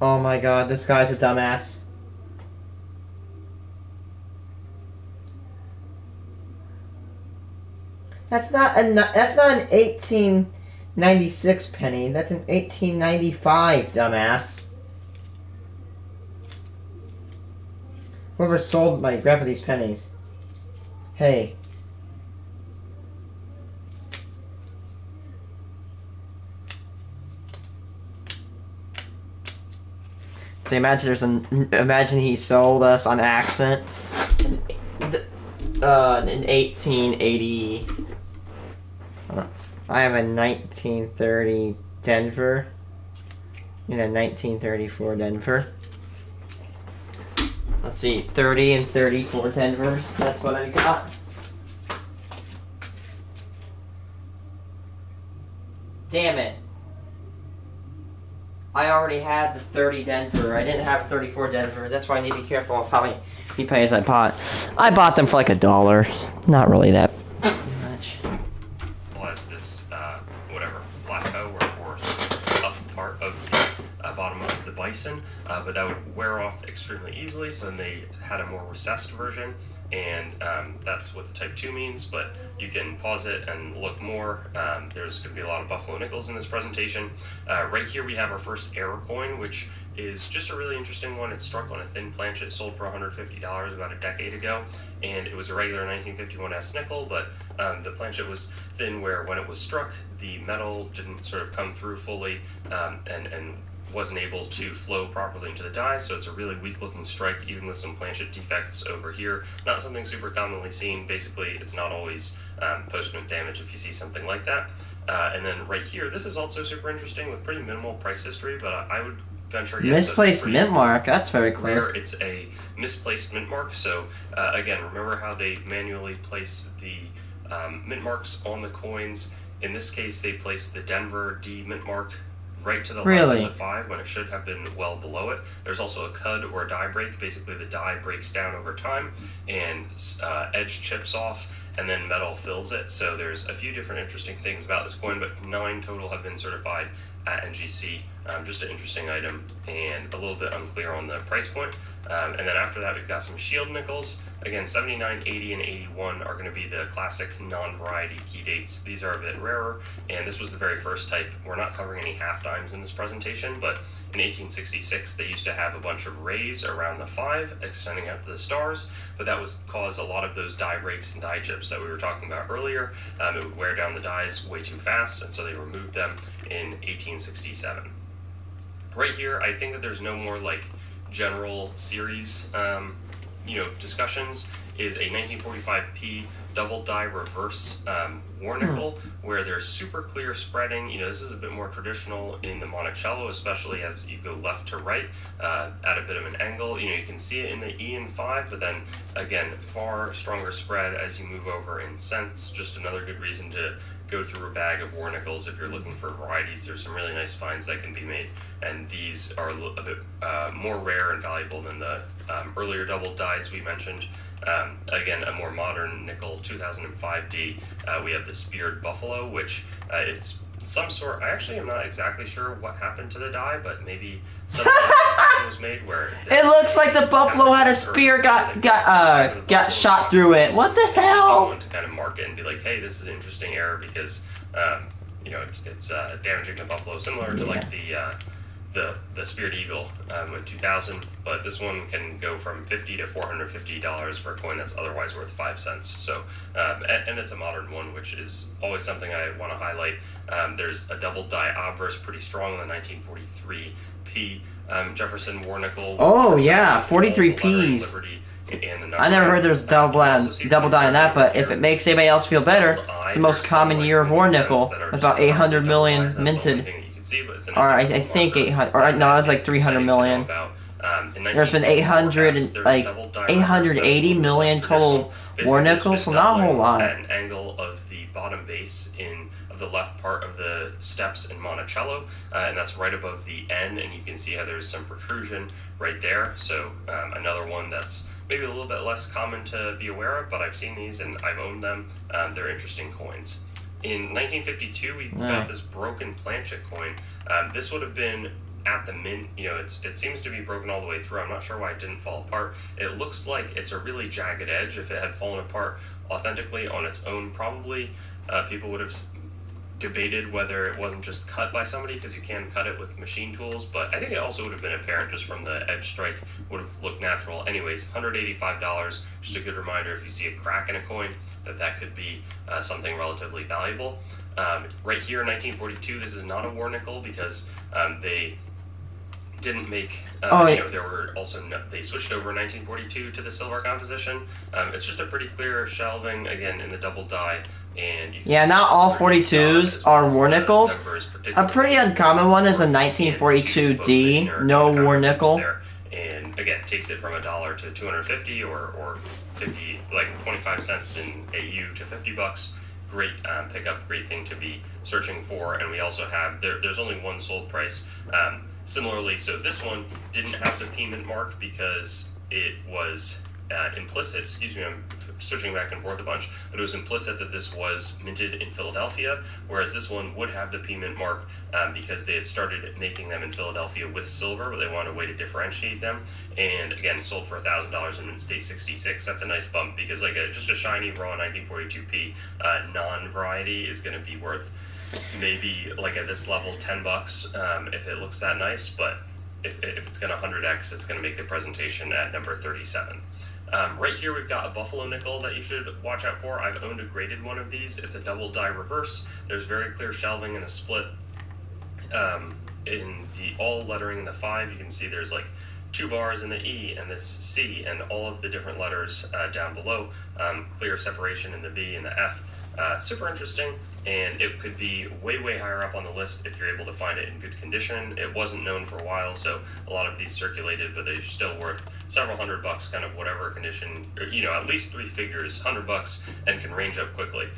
Oh my god, this guy's a dumbass. That's not an 1896 penny. That's an 1895, dumbass. Whoever sold my grandpa these pennies. Hey. So imagine he sold us on accident in 1880. I have a 1930 Denver and a 1934 Denver. Let's see, 30 and 34 Denvers. That's what I got. Damn it. I already had the 30 Denver. I didn't have 34 Denver. That's why I need to be careful of how many pennies I bought. I bought them for like $1. Not really that much. As this, whatever, plateau or up part of the bottom of the Bison, but that would wear off extremely easily, so then they had a more recessed version, and that's what the Type 2 means, but you can pause it and look more. There's going to be a lot of Buffalo nickels in this presentation. Right here we have our first error coin, which is just a really interesting one. It's struck on a thin planchet, sold for $150 about a decade ago, and it was a regular 1951S nickel, but the planchet was thin where when it was struck, the metal didn't sort of come through fully, and wasn't able to flow properly into the die, so it's a really weak looking strike, even with some planchet defects over here. Not something super commonly seen. Basically, it's not always post-mint damage if you see something like that. And then right here, this is also super interesting with pretty minimal price history, but I would venture guess misplaced mint mark. That's very close. Rare. It's a misplaced mint mark. So again, remember how they manually place the mint marks on the coins? In this case, they placed the Denver D mint mark right to the left of the 5 when it should have been well below it. There's also a cud or a die break. Basically, the die breaks down over time and edge chips off, and then metal fills it. So there's a few different interesting things about this coin, but 9 total have been certified at NGC. Just an interesting item and a little bit unclear on the price point. And then after that, we've got some shield nickels. Again, 79, 80, and 81 are going to be the classic non-variety key dates. These are a bit rarer, and this was the very first type. We're not covering any half dimes in this presentation, but in 1866, they used to have a bunch of rays around the 5, extending out to the stars, but that was cause a lot of those die breaks and die chips that we were talking about earlier. It would wear down the dies way too fast, and so they removed them in 1867. Right here, I think that there's no more like general series, discussions. Is a 1945P double die reverse war nickel, where there's super clear spreading. This is a bit more traditional in the Monticello, especially as you go left to right at a bit of an angle. You can see it in the E and 5, but then again, far stronger spread as you move over in cents. Just another good reason to go through a bag of war nickels if you're looking for varieties. There's some really nice finds that can be made, and these are a bit more rare and valuable than the earlier double dies we mentioned. Again, a more modern nickel 2005D. We have the Speared Buffalo, which it's some sort. I actually am not exactly sure what happened to the die, but maybe something was made where it looks like the buffalo had a spear got shot through it. What the hell? To kind of mark it and be like, hey, this is an interesting error because it's damaging the buffalo, similar to like the the Spirit Eagle went 2,000, but this one can go from $50 to $450 for a coin that's otherwise worth 5 cents. So, and it's a modern one, which is always something I want to highlight. There's a double die obverse, pretty strong in the 1943 P. Jefferson War nickel. Oh yeah, 43 Ps. I never heard there was double die in that, but if it makes anybody else feel better, it's the most common year of war nickel, with about 800 million minted. Or I think 800, or no, it's like 300 million. There's been 880 million total war nickels, so not a whole lot. At an angle of the bottom base of the left part of the steps in Monticello, and that's right above the N, and you can see how there's some protrusion right there. So another one that's maybe a little bit less common to be aware of, but I've seen these and I've owned them. They're interesting coins. In 1952, we got this broken planchet coin. This would have been at the mint. You know, it seems to be broken all the way through. I'm not sure why it didn't fall apart. It looks like it's a really jagged edge. If it had fallen apart authentically on its own, probably people would have debated whether it wasn't just cut by somebody, because you can cut it with machine tools, but I think it also would have been apparent just from the edge strike, would have looked natural. Anyways, $185, just a good reminder if you see a crack in a coin that could be something relatively valuable. Right here in 1942, this is not a war nickel because they didn't make, there were also, they switched over in 1942 to the silver composition. It's just a pretty clear shelving, again, in the double die. And yeah, not all 42s are war nickels. A pretty uncommon one is a 1942D, no war nickel. And again, takes it from $1 to 250 or 50, like 25 cents in AU to $50. Great pickup, great thing to be searching for. And we also have, there's only one sold price. Similarly, so this one didn't have the P mint mark because it was implicit, excuse me, I'm switching back and forth a bunch, but it was implicit that this was minted in Philadelphia, whereas this one would have the P mint mark because they had started making them in Philadelphia with silver, but they wanted a way to differentiate them. And again, sold for $1,000 in Mint State 66. That's a nice bump because like just a shiny raw 1942P non-variety is going to be worth maybe like at this level $10 if it looks that nice, but if it's going to 100x, it's going to make the presentation at number 37. Right here we've got a buffalo nickel that you should watch out for. I've owned a graded one of these. It's a double die reverse. There's very clear shelving and a split. In the all lettering in the 5, you can see there's like 2 bars in the E and this C and all of the different letters down below. Clear separation in the V and the F. Super interesting, and it could be way higher up on the list if you're able to find it in good condition. It wasn't known for a while, so a lot of these circulated, but they're still worth several $100, kind of whatever condition, or, you know, at least 3 figures, $100, and can range up quickly.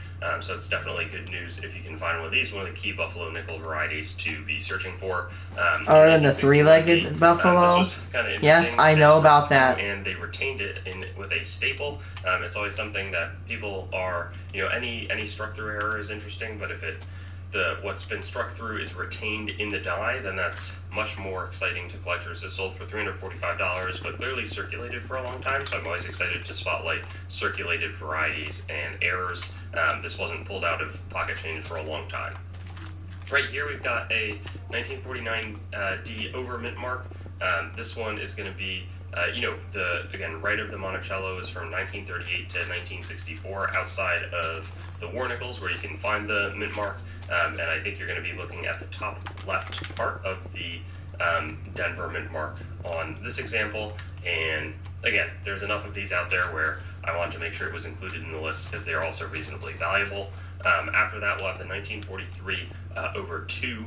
So it's definitely good news if you can find one of these, one of the key buffalo nickel varieties to be searching for. Other than the 3-legged buffalo? This was kind of interesting. Yes, I know about that. And they retained it with a staple. It's always something that people are, you know, any struck through error is interesting, but if what's been struck through is retained in the die, then that's much more exciting to collectors. It's sold for $345, but clearly circulated for a long time, so I'm always excited to spotlight circulated varieties and errors. This wasn't pulled out of pocket change for a long time. Right here we've got a 1949 D over mint mark. This one is going to be again, right of the Monticello is from 1938 to 1964, outside of the war nickels where you can find the mint mark, and I think you're going to be looking at the top left part of the Denver mint mark on this example. And again, there's enough of these out there where I wanted to make sure it was included in the list because they're also reasonably valuable. After that, we'll have the 1943 over 2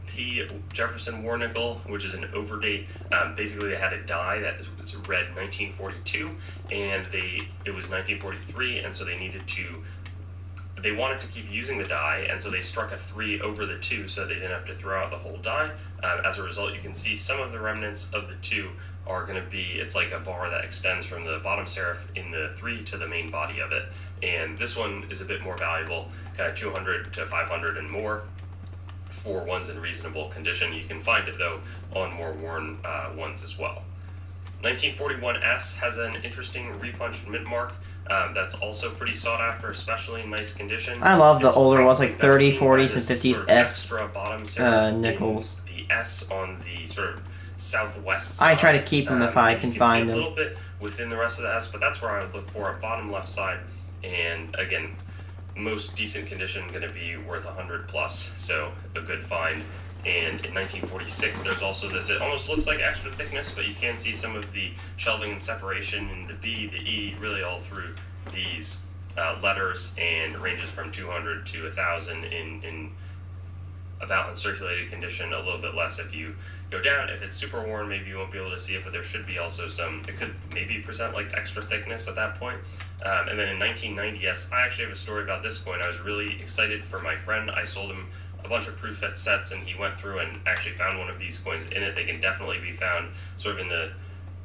P Jefferson war nickel, which is an overdate. Basically, they had a die that was read 1942, and it was 1943, and so they wanted to keep using the die, and so they struck a 3 over the 2 so they didn't have to throw out the whole die. As a result, you can see some of the remnants of the 2 are going to be, it's like a bar that extends from the bottom serif in the 3 to the main body of it. And this one is a bit more valuable, kind of 200 to 500 and more for ones in reasonable condition. You can find it, though, on more worn ones as well. 1941S has an interesting repunched mint mark. That's also pretty sought after, especially in nice condition. I love the It's older ones, like 30s, probably 40s, best and seen 50s by this sort of S extra bottom serif in nickels. The S on the sort of southwest I side. try to keep them if I can find see them. a little bit within the rest of the S, but that's where I would look for a bottom left side. And again, most decent condition going to be worth 100 plus, so a good find. And in 1946, there's also this, it almost looks like extra thickness, but you can see some of the shelving and separation in the B, the E, really all through these letters, and ranges from 200 to 1,000 in about uncirculated condition, a little bit less if you go down. If it's super worn, maybe you won't be able to see it, but there should be also some, it could maybe present like extra thickness at that point. And then in 1990, yes, I actually have a story about this coin. I was really excited for my friend. I sold him a bunch of proof sets, and he went through and actually found one of these coins in it. They can definitely be found sort of in the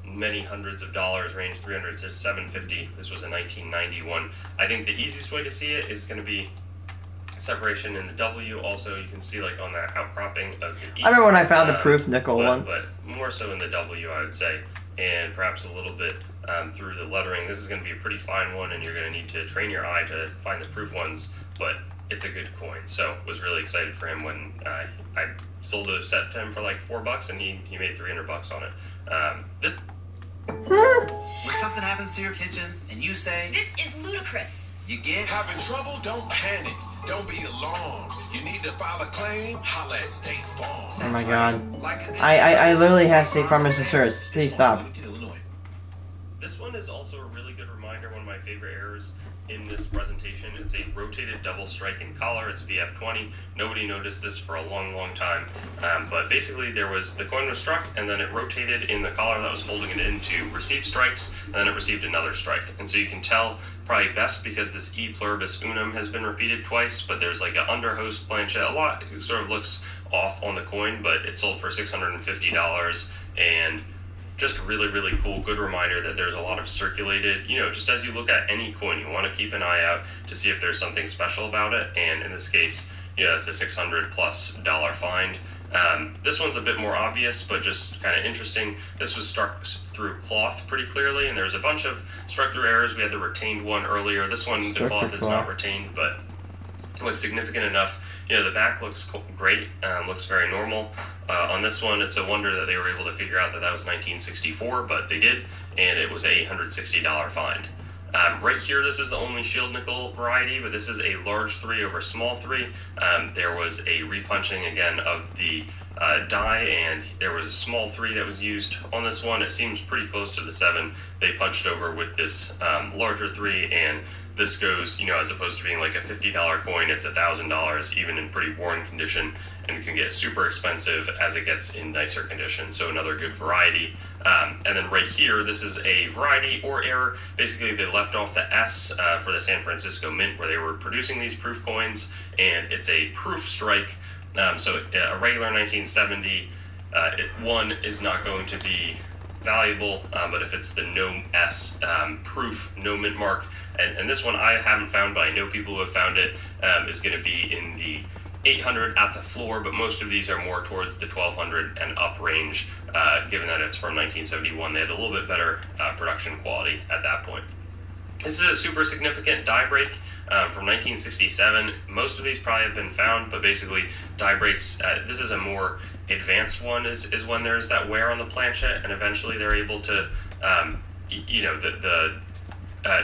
many hundreds of dollars range, 300 to 750. This was a 1991. I think the easiest way to see it is going to be separation in the W. Also, you can see like on that outcropping of the E. I remember when I found the proof nickel once. But more so in the W, I would say, and perhaps a little bit through the lettering. This is going to be a pretty fine one, and you're going to need to train your eye to find the proof ones, but it's a good coin. So was really excited for him when I sold a set to him for like $4, and he made $300 on it. When something happens to your kitchen and you say, "This is ludicrous," you get Having trouble? Don't panic. Don't be alarmed. You need to file a claim? Holla at State Farm. Oh my god. like I literally have State Farm insurance. Please stop. This one is also a really good reminder, one of my favorite errors in this presentation. It's a rotated double strike in collar. It's VF20. Nobody noticed this for a long, long time. But basically the coin was struck, and then it rotated in the collar that was holding it in to receive strikes, and then it received another strike. And so you can tell probably best because this E pluribus unum has been repeated twice, but there's like an underhost planchet. A lot sort of looks off on the coin, but it sold for $650, and just really, really cool. Good reminder that there's a lot of circulated, just as you look at any coin, you want to keep an eye out to see if there's something special about it. And in this case, it's a $600+ find. This one's a bit more obvious, but just kind of interesting. This was struck through cloth pretty clearly, and there's a bunch of struck through errors. We had the retained one earlier. This one, the cloth is not retained, but it was significant enough. The back looks great, looks very normal. On this one, it's a wonder that they were able to figure out that was 1964, but they did, and it was a $160 find. Right here, this is the only shield nickel variety, but this is a large 3 over small 3. There was a repunching again of the die, and there was a small 3 that was used on this one. It seems pretty close to the 7 they punched over with this larger 3, and this goes, as opposed to being like a $50 coin, it's $1,000 even in pretty worn condition, and it can get super expensive as it gets in nicer condition. So another good variety. And then right here, this is a variety or error. Basically, they left off the S for the San Francisco Mint where they were producing these proof coins, and it's a proof strike. So a regular 1970 one is not going to be valuable, but if it's the no S proof, no mint mark, and this one I haven't found, but I know people who have found it, is going to be in the 800 at the floor, but most of these are more towards the 1200 and up range, given that it's from 1971. They had a little bit better production quality at that point. This is a super significant die break from 1967. Most of these probably have been found, but basically die breaks, this is a more advanced one, is when there's that wear on the planchet, and eventually they're able to,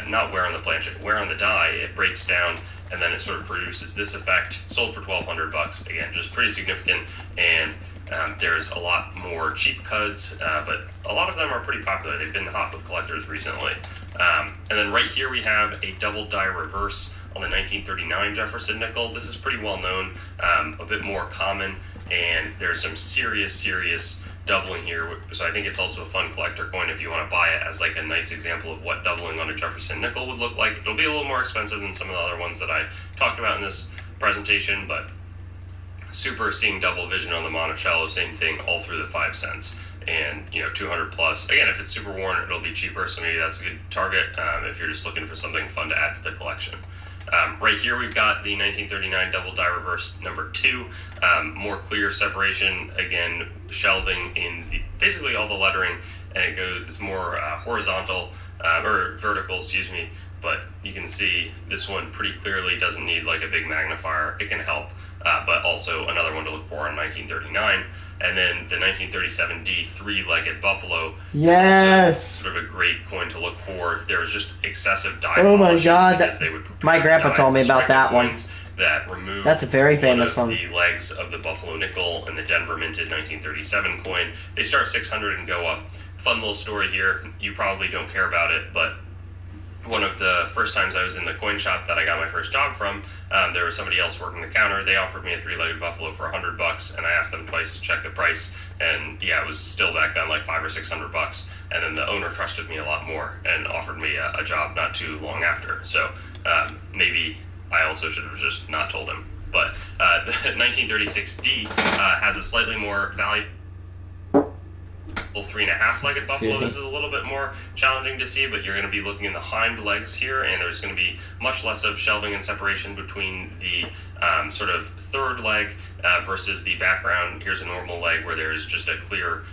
not wear on the planchet, wear on the die, it breaks down, and then it sort of produces this effect. Sold for $1,200. Again, just pretty significant, and there's a lot more cheap cuds, but a lot of them are pretty popular. They've been hot with collectors recently. And then right here we have a double die reverse on the 1939 Jefferson nickel. This is pretty well known, a bit more common, and there's some serious doubling here. So I think it's also a fun collector coin if you want to buy it as like a nice example of what doubling on a Jefferson nickel would look like. It'll be a little more expensive than some of the other ones that I talked about in this presentation, but super seeing double vision on the Monticello, same thing all through the 5 cents. And 200 plus. Again, if it's super worn, it'll be cheaper, so maybe that's a good target if you're just looking for something fun to add to the collection. Right here we've got the 1939 double die reverse number 2, more clear separation, again shelving in basically all the lettering, and it goes more horizontal or vertical, excuse me. But you can see this one pretty clearly doesn't need like a big magnifier. It can help, but also another one to look for in 1939. And then the 1937D three-legged buffalo Yes. is also sort of a great coin to look for if there was just excessive die Oh my polishing, God, because that- they would my grandpa dies told me and about striker that one. coins that remove That's a very famous one one. of the legs of the Buffalo nickel and the Denver minted 1937 coin. They start 600 and go up. Fun little story here. You probably don't care about it, but one of the first times I was in the coin shop that I got my first job from, there was somebody else working the counter. They offered me a three-legged buffalo for $100, and I asked them twice to check the price, and yeah, it was still back then like $500 or $600. And then the owner trusted me a lot more and offered me a job not too long after. So maybe I also should have just not told him. But the 1936D has a slightly more valuable 3.5-legged buffalo. This is a little bit more challenging to see, but you're going to be looking in the hind legs here, and there's going to be much less of shelving and separation between the sort of third leg versus the background. Here's a normal leg where there's just a clear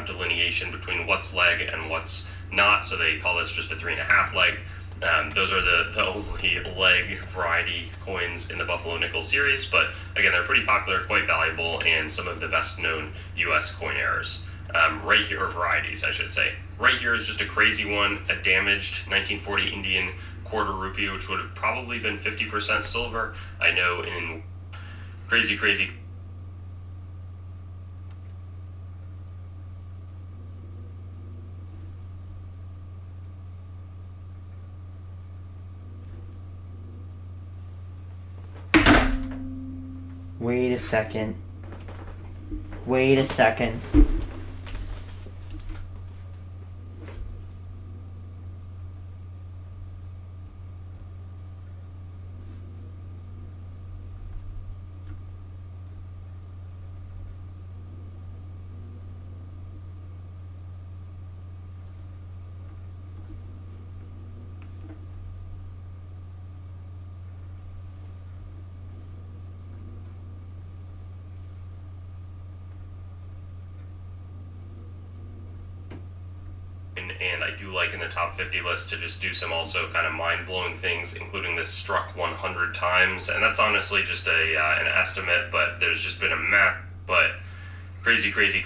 delineation between what's leg and what's not, so they call this just a 3.5 leg. Those are the only leg variety coins in the Buffalo Nickel series, but again, they're pretty popular, quite valuable, and some of the best known U.S. coin errors. Right here, or varieties, I should say. Right here is just a crazy one, a damaged 1940 Indian quarter rupee, which would have probably been 50% silver. I know in crazy. Wait a second. Wait a second. And I do like in the top 50 list to just do some also kind of mind-blowing things, including this struck 100 times, and that's honestly just an estimate, but there's just been a map, but crazy.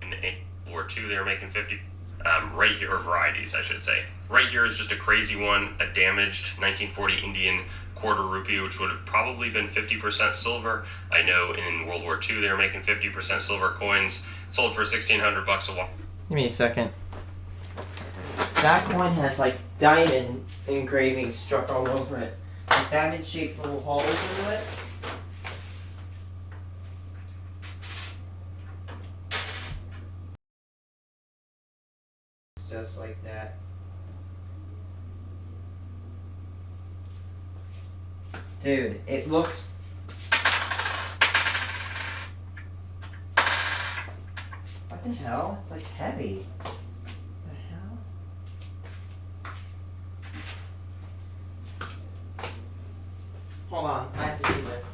In World War II, they were making 50. Right here, or varieties, I should say. Right here is just a crazy one, a damaged 1940 Indian quarter rupee, which would have probably been 50% silver. I know in World War II they were making 50% silver coins. Sold for $1,600 a watt. Give me a second. That coin has like diamond engravings struck all over it. Like diamond-shaped little holes into it. Just like that. Dude, it looks... What the hell? It's like heavy. What the hell? Hold on, I have to see this.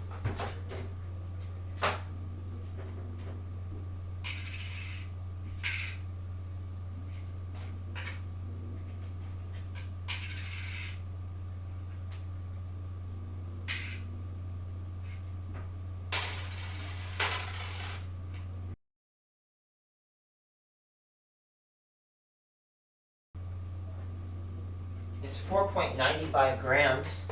It's 4.95 grams.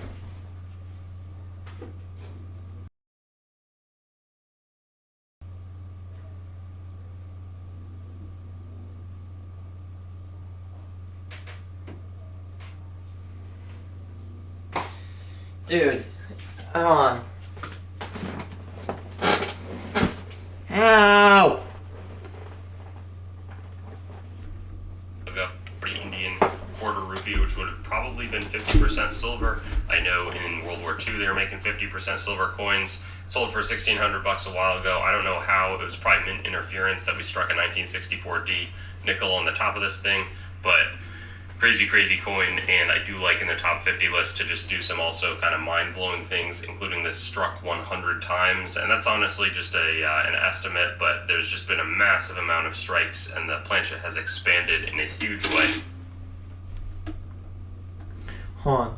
Dude, hold on. Ow! Indian quarter rupee, which would have probably been 50% silver. I know in World War II they were making 50% silver coins. Sold for $1,600 a while ago. I don't know how. It was probably mint interference that we struck a 1964D nickel on the top of this thing, but crazy coin, and I do like in the top 50 list to just do some also kind of mind-blowing things, including this struck 100 times, and that's honestly just an estimate, but there's just been a massive amount of strikes, and the plancha has expanded in a huge way. Hold on.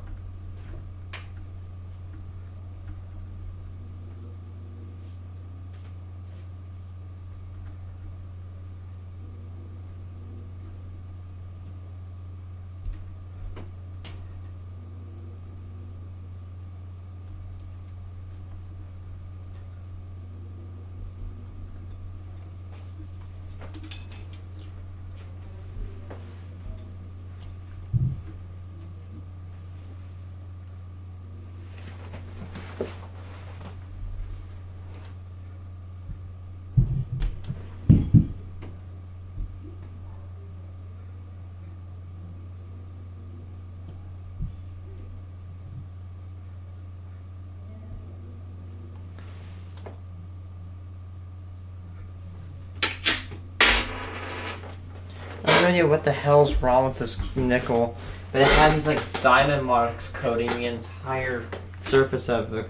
I have no idea what the hell's wrong with this nickel, but it has these like diamond marks coating the entire surface of the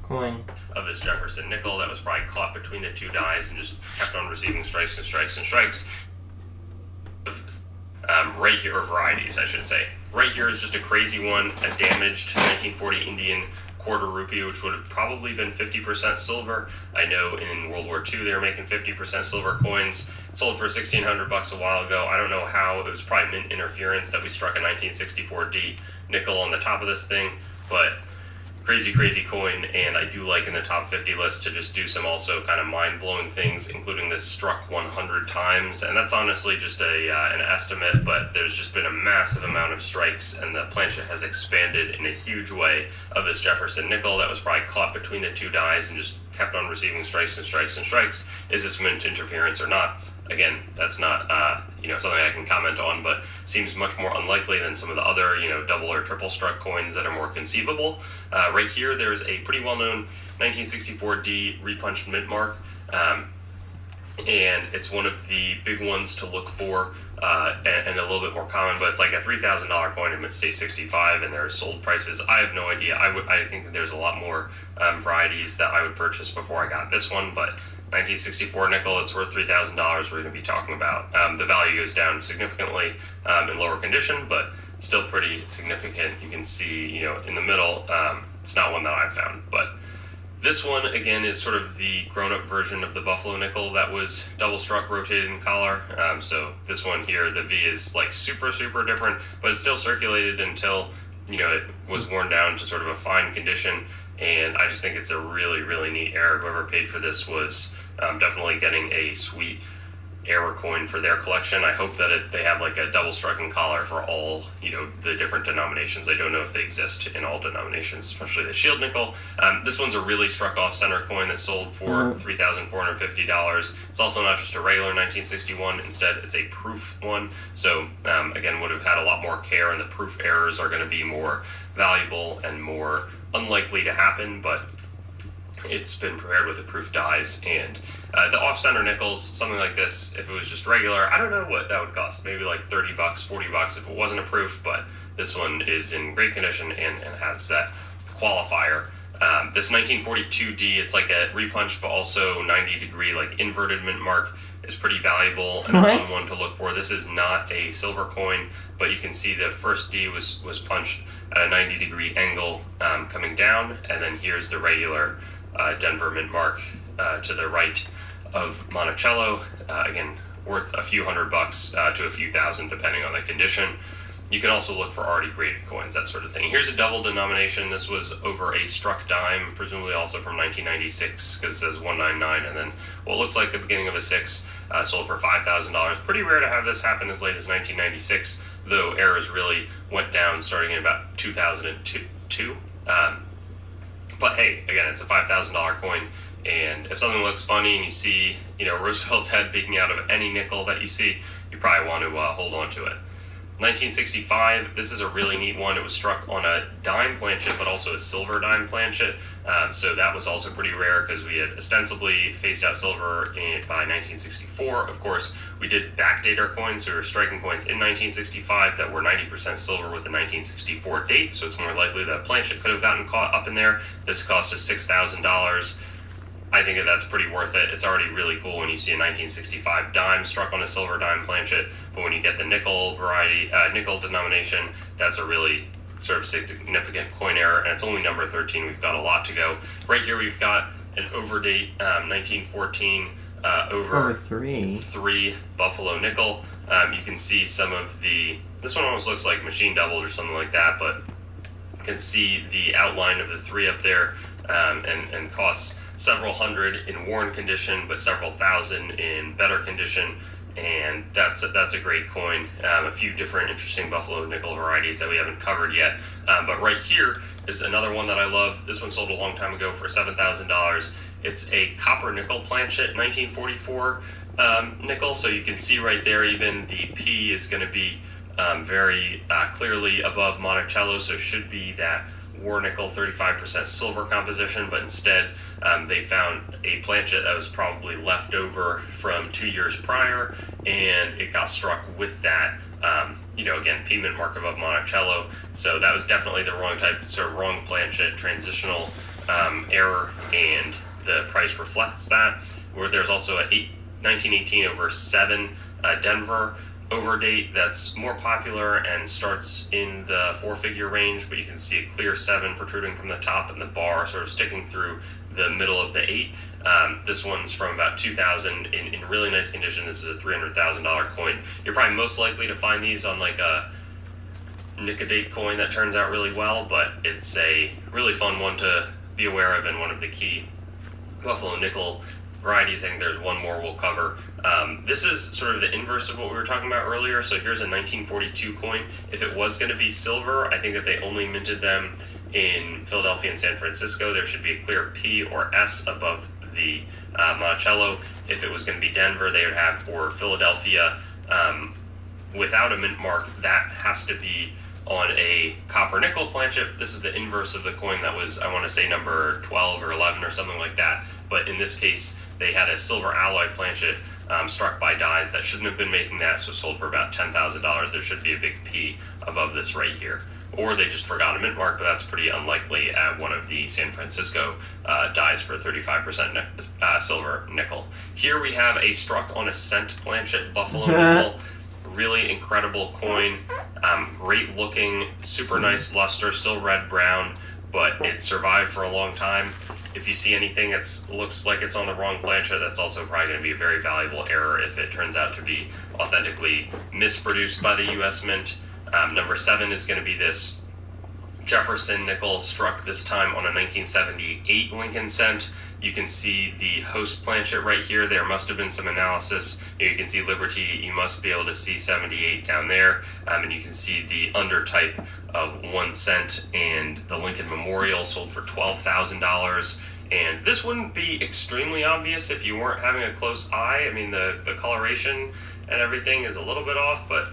coin. Of this Jefferson nickel that was probably caught between the two dies and just kept on receiving strikes and strikes and strikes. Right here, or varieties, I should say. Right here is just a crazy one, a damaged 1940 Indian quarter rupee, which would have probably been 50% silver. I know in World War II they were making 50% silver coins. Sold for $1,600 a while ago. I don't know how. It was probably mint interference that we struck a 1964D nickel on the top of this thing, but crazy coin, and I do like in the top 50 list to just do some also kind of mind-blowing things, including this struck 100 times, and that's honestly just an estimate, but there's just been a massive amount of strikes, and the plancha has expanded in a huge way of this Jefferson nickel that was probably caught between the two dies and just kept on receiving strikes and strikes and strikes. Is this mint interference or not? Again, that's not something I can comment on, but seems much more unlikely than some of the other double or triple struck coins that are more conceivable. Right here, there's a pretty well-known 1964D repunched mint mark, and it's one of the big ones to look for, and a little bit more common, but it's like a $3,000 coin in Mint State 65, and there are sold prices. I have no idea. I think that there's a lot more varieties that I would purchase before I got this one, but 1964 nickel, it's worth $3,000 we're going to be talking about. The value goes down significantly in lower condition, but still pretty significant. You can see, in the middle, it's not one that I've found, but this one, again, is sort of the grown-up version of the Buffalo nickel that was double struck, rotated in collar. So this one here, the V is like super different, but it's still circulated until, it was worn down to sort of a fine condition. And I just think it's a really neat error. Whoever paid for this was definitely getting a sweet error coin for their collection. I hope that they have like a double striking collar for all, the different denominations. I don't know if they exist in all denominations, especially the shield nickel. This one's a really struck off center coin that sold for $3,450. It's also not just a regular 1961. Instead, it's a proof one. So again, would have had a lot more care, and the proof errors are going to be more valuable and more unlikely to happen, but it's been prepared with the proof dies. And the off-center nickels, something like this, if it was just regular, I don't know what that would cost. Maybe like $30, $40 if it wasn't a proof, but this one is in great condition and has that qualifier. This 1942D, it's like a repunch, but also 90-degree, like inverted mint mark, is pretty valuable and a fun one to look for. This is not a silver coin, but you can see the first D was punched at a 90-degree angle coming down, and then here's the regular Denver mint mark to the right of Monticello. Again, worth a few $100 to a few thousand depending on the condition. You can also look for already graded coins, that sort of thing. Here's a double denomination. This was over a struck dime, presumably also from 1996, because it says 199, and then what looks like the beginning of a 6 sold for $5,000. Pretty rare to have this happen as late as 1996, though errors really went down starting in about 2002. But hey, again, it's a $5,000 coin, and if something looks funny and you see, Roosevelt's head peeking out of any nickel that you see, you probably want to hold on to it. 1965, this is a really neat one. It was struck on a dime planchet, but also a silver dime planchet. So that was also pretty rare because we had ostensibly phased out silver by 1964. Of course, we did backdate our coins, so we were striking coins in 1965 that were 90% silver with a 1964 date. So it's more likely that a planchet could have gotten caught up in there. This cost us $6,000. I think that's pretty worth it. It's already really cool when you see a 1965 dime struck on a silver dime planchet, but when you get the nickel variety, nickel denomination, that's a really sort of significant coin error, and it's only number 13. We've got a lot to go. Right here we've got an overdate 1914 over 3 Buffalo nickel. You can see some of this one almost looks like machine doubled or something like that, but you can see the outline of the 3 up there, and costs several hundred in worn condition, but several thousand in better condition, and that's a great coin. A few different interesting Buffalo nickel varieties that we haven't covered yet, but right here is another one that I love. This one sold a long time ago for $7,000. It's a copper nickel planchet, 1944 nickel, so you can see right there even the P is going to be very clearly above Monticello, so should be that war nickel 35% silver composition, but instead they found a planchet that was probably left over from 2 years prior, and it got struck with that again, pigment mark above Monticello. So that was definitely the wrong type, sort of wrong planchet, transitional error, and the price reflects that. Where there's also a 1918 over 7 Denver overdate that's more popular and starts in the 4-figure range, but you can see a clear 7 protruding from the top and the bar sort of sticking through the middle of the 8. This one's from about 2000 in really nice condition. This is a $300,000 coin. You're probably most likely to find these on like a Nicodate coin that turns out really well, but it's a really fun one to be aware of and one of the key Buffalo nickel varieties. I think there's one more we'll cover. This is sort of the inverse of what we were talking about earlier. So here's a 1942 coin. If it was going to be silver, I think that they only minted them in Philadelphia and San Francisco. There should be a clear P or S above the Monticello. If it was going to be Denver, they would have, or Philadelphia, without a mint mark, that has to be on a copper nickel planchet. This is the inverse of the coin that was, I want to say, number 12 or 11 or something like that. But in this case, they had a silver alloy planchet struck by dies that shouldn't have been making that, so sold for about $10,000. There should be a big P above this right here. Or they just forgot a mint mark, but that's pretty unlikely at one of the San Francisco dies for 35% silver nickel. Here we have a struck on a cent planchet Buffalo nickel. Really incredible coin. Great looking, super nice luster, still red-brown, but it survived for a long time. If you see anything that looks like it's on the wrong planchet, that's also probably going to be a very valuable error if it turns out to be authentically misproduced by the U.S. Mint. Number 7 is going to be this Jefferson nickel, struck this time on a 1978 Lincoln cent. You can see the host planchet right here. There must have been some analysis. You can see Liberty. You must be able to see 78 down there. And you can see the undertype of 1 cent, and the Lincoln Memorial sold for $12,000. And this wouldn't be extremely obvious if you weren't having a close eye. I mean, the coloration and everything is a little bit off, but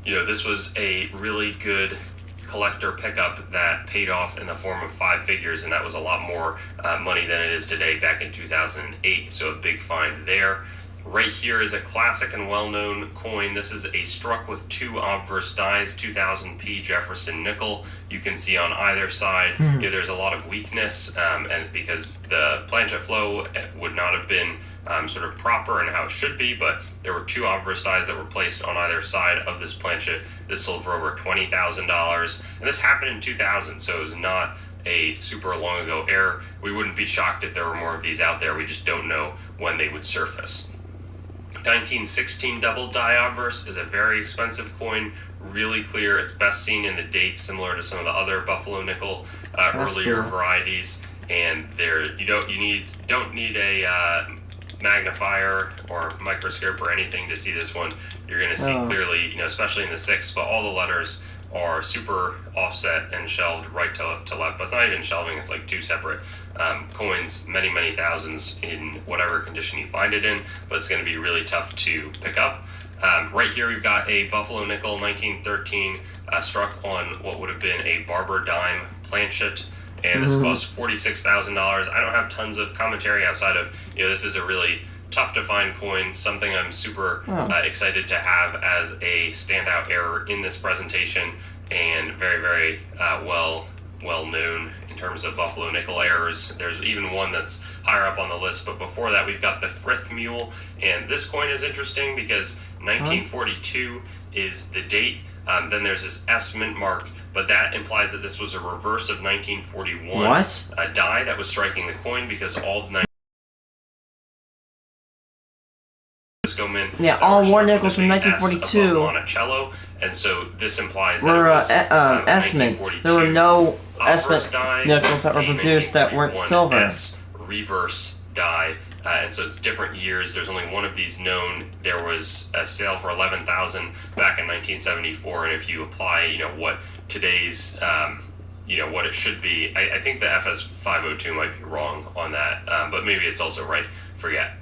this was a really good collector pickup that paid off in the form of 5 figures, and that was a lot more money than it is today back in 2008, so a big find there. Right here is a classic and well-known coin. This is a struck with 2 obverse dies, 2000p Jefferson nickel. You can see on either side there's a lot of weakness, and because the planchet flow would not have been sort of proper and how it should be, but there were 2 obverse dies that were placed on either side of this planchet. This sold for over $20,000, and this happened in 2000, so it was not a super long ago error. We wouldn't be shocked if there were more of these out there. We just don't know when they would surface. 1916 double die obverse is a very expensive coin, really clear. It's best seen in the date, similar to some of the other Buffalo nickel earlier cool. varieties. And there, you don't need a magnifier or microscope or anything to see this one. You're going to see clearly, especially in the 6, but all the letters are super offset and shelved right to left. But it's not even shelving, it's like 2 separate coins, many thousands in whatever condition you find it in, but it's going to be really tough to pick up. Right here we've got a Buffalo nickel 1913 struck on what would have been a Barber dime planchet, and this cost $46,000. I don't have tons of commentary outside of, this is a really tough to find coin, something I'm super excited to have as a standout error in this presentation, and very well known in terms of Buffalo nickel errors. There's even one that's higher up on the list, but before that we've got the Frith Mule, and this coin is interesting because 1942 is the date. Then there's this S mint mark, but that implies that this was a reverse of 1941 die that was striking the coin, because all the Mint, all war nickels from 1942 Monticello, and so this implies were that S mint. There were no S mint nickels that were produced that weren't silver. S reverse die, and so it's different years. There's only one of these known. There was a sale for $11,000 back in 1974, and if you apply, what today's, what it should be, I think the FS 502 might be wrong on that, but maybe it's also right. Forget.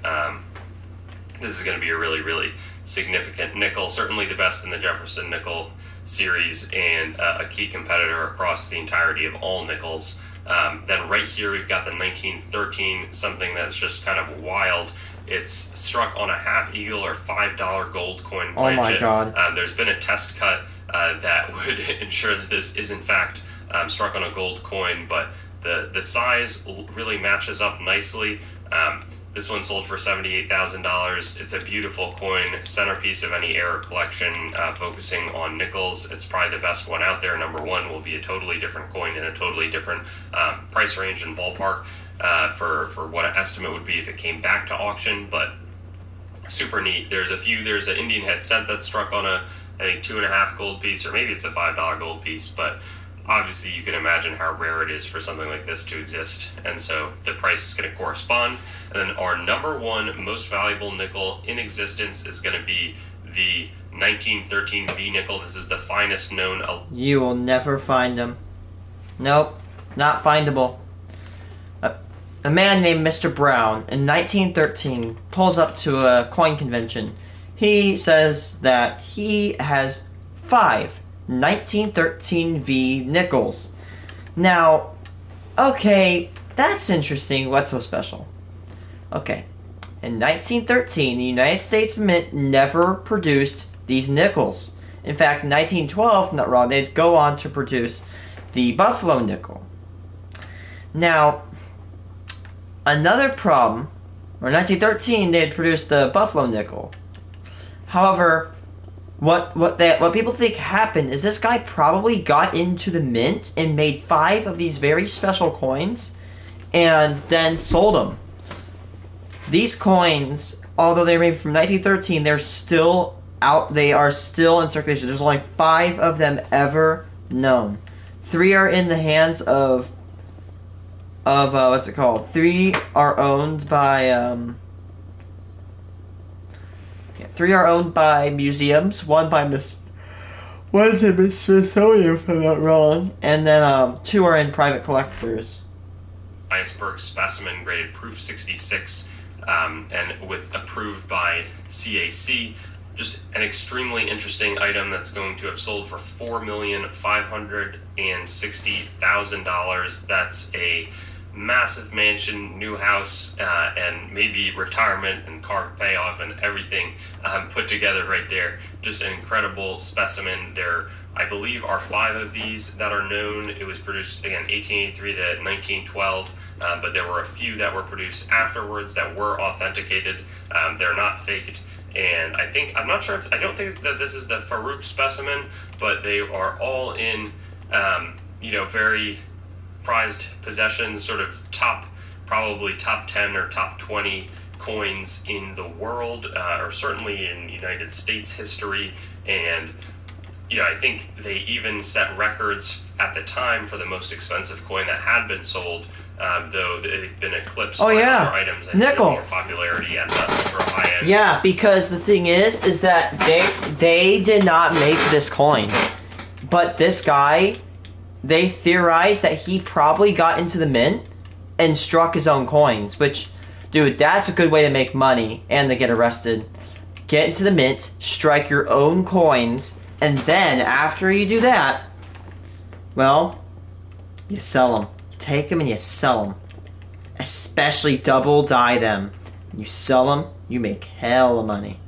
This is going to be a really significant nickel, certainly the best in the Jefferson nickel series, and a key competitor across the entirety of all nickels. Then right here we've got the 1913, something that's just kind of wild. It's struck on a half eagle or $5 gold coin planchet. Oh my God. There's been a test cut that would ensure that this is in fact struck on a gold coin, but the size really matches up nicely. This one sold for $78,000. It's a beautiful coin, centerpiece of any error collection, focusing on nickels. It's probably the best one out there. Number 1 will be a totally different coin in a totally different price range and ballpark for what an estimate would be if it came back to auction, but super neat. There's an Indian head cent that's struck on a, I think, 2.5 gold piece, or maybe it's a $5 gold piece, but obviously you can imagine how rare it is for something like this to exist, and so the price is going to correspond. And then our number 1 most valuable nickel in existence is going to be the 1913 V nickel. This is the finest known. You will never find them. Nope, not findable. A man named Mr. Brown in 1913 pulls up to a coin convention. He says that he has 5 1913 V nickels. Now, okay, that's interesting. What's so special? Okay, in 1913, the United States Mint never produced these nickels. In fact, in 1912, not wrong, they'd go on to produce the Buffalo nickel. Now, another problem, or 1913, they had produced the Buffalo nickel. However, what people think happened is this guy probably got into the mint and made 5 of these very special coins, and then sold them. These coins, although they're made from 1913, they're still out. They are still in circulation. There's only 5 of them ever known. 3 are in the hands of what's it called? 3 are owned by 3 are owned by museums. One's in the Smithsonian, if I'm not wrong, and then 2 are in private collectors. Iceberg specimen graded proof 66, and approved by CAC. Just an extremely interesting item that's going to have sold for $4,560,000. That's a massive mansion, new house, and maybe retirement and car payoff and everything put together right there. Just an incredible specimen. There, I believe, are 5 of these that are known. It was produced, again, 1883 to 1912, but there were a few that were produced afterwards that were authenticated. They're not faked. And I don't think that this is the Farouk specimen, but they are all in, very prized possessions, sort of probably top 10 or top 20 coins in the world, or certainly in United States history. And I think they even set records at the time for the most expensive coin that had been sold, though they've been eclipsed by other items and nickel more popularity at the ultra high end. Yeah, because the thing is that they did not make this coin, but this guy, they theorized that he probably got into the mint and struck his own coins, which, dude, that's a good way to make money and to get arrested. Get into the mint, strike your own coins, and then after you do that, well, you sell them. You take them and you sell them. Especially double die them. You sell them, you make hell of money.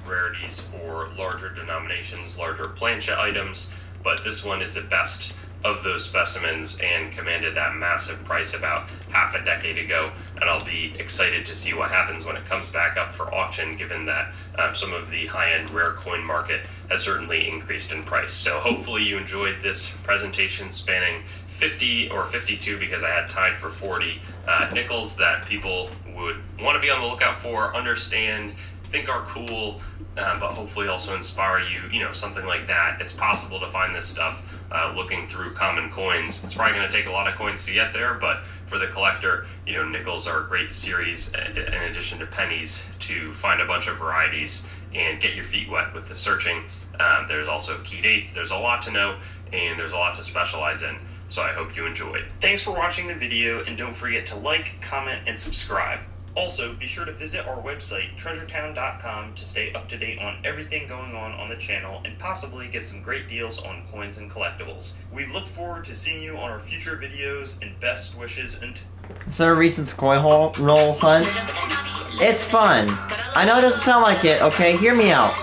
Rarities for larger denominations, larger plancha items, but this one is the best of those specimens and commanded that massive price about half a decade ago, and I'll be excited to see what happens when it comes back up for auction, given that some of the high-end rare coin market has certainly increased in price. So hopefully you enjoyed this presentation spanning 50 or 52, because I had tied for 40 nickels that people would want to be on the lookout for, understand, think are cool, but hopefully also inspire you, something like that. It's possible to find this stuff looking through common coins. It's probably going to take a lot of coins to get there, but for the collector, nickels are a great series in addition to pennies to find a bunch of varieties and get your feet wet with the searching. There's also key dates. There's a lot to know, and there's a lot to specialize in. So I hope you enjoyed. Thanks for watching the video, and don't forget to like, comment, and subscribe. Also, be sure to visit our website, treasuretown.com, to stay up to date on everything going on the channel and possibly get some great deals on coins and collectibles. We look forward to seeing you on our future videos, and best wishes until... Is there a recent coin roll hunt? It's fun. I know it doesn't sound like it, okay? Hear me out.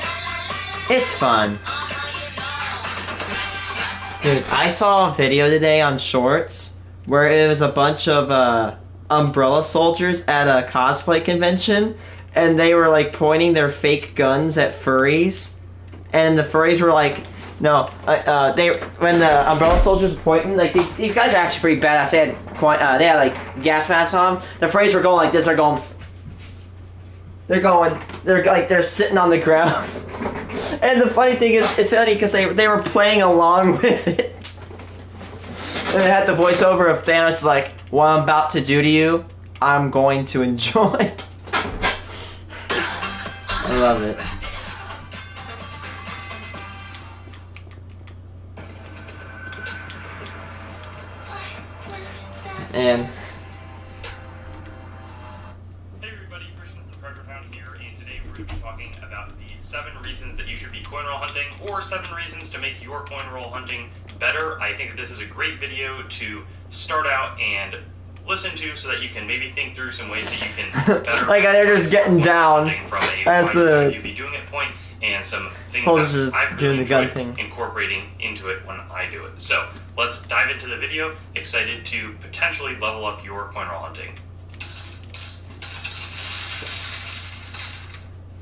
It's fun. Dude, I saw a video today on Shorts where it was a bunch of, umbrella soldiers at a cosplay convention, and they were like pointing their fake guns at furries, and the furries were like, no, when the umbrella soldiers were pointing, like these guys are actually pretty badass. They had like gas masks on. The furries were going like this. They're sitting on the ground. And the funny thing is, it's funny because they were playing along with it. And they had the voiceover of Thanos is like, what I'm about to do to you, I'm going to enjoy. I love it. And hey everybody, Christian from Treasure Town here, and today we're going to be talking about the 7 reasons that you should be coin roll hunting, or 7 reasons to make your coin roll hunting better. I think that this is a great video to start out and listen to, so that you can maybe think through some ways that you can better like they're just getting down from a as the you'd be doing it point, and some things soldiers that I've doing really the gun enjoyed thing, incorporating into it when I do it. So let's dive into the video. Excited to potentially level up your coin roll hunting.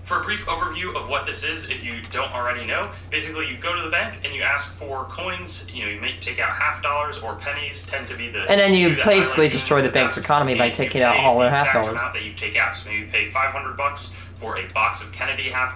For a brief overview of what this is, if you don't already know, basically you go to the bank and you ask for coins. You may take out $half or pennies, tend to be the... And then you basically destroy the bank's economy by taking out all their $half. The amount that you take out. So maybe you pay $500 for a box of Kennedy $half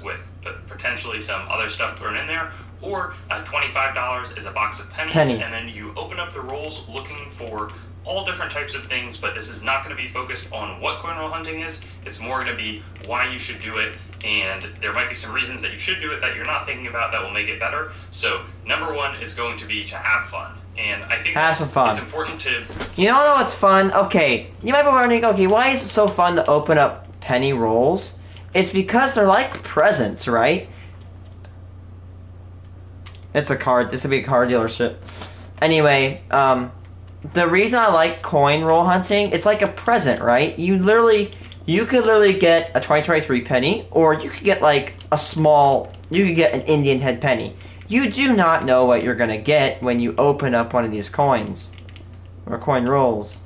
with potentially some other stuff thrown in there, or $25 is a box of pennies, and then you open up the rolls looking for all different types of things, but this is not going to be focused on what coin roll hunting is. It's more going to be why you should do it, and there might be some reasons that you should do it that you're not thinking about that will make it better. So number 1 is going to be to have fun, and I think have some fun. It's important to... You don't know what's fun? Okay, you might be wondering, okay, why is it so fun to open up penny rolls? It's because they're like presents, right? It's a card. This would be a car dealership. Anyway, the reason I like coin roll hunting, it's like a present, right? You could literally get a 2023 penny, or you could get like you could get an Indian head penny. You do not know what you're gonna get when you open up one of these coins, or coin rolls.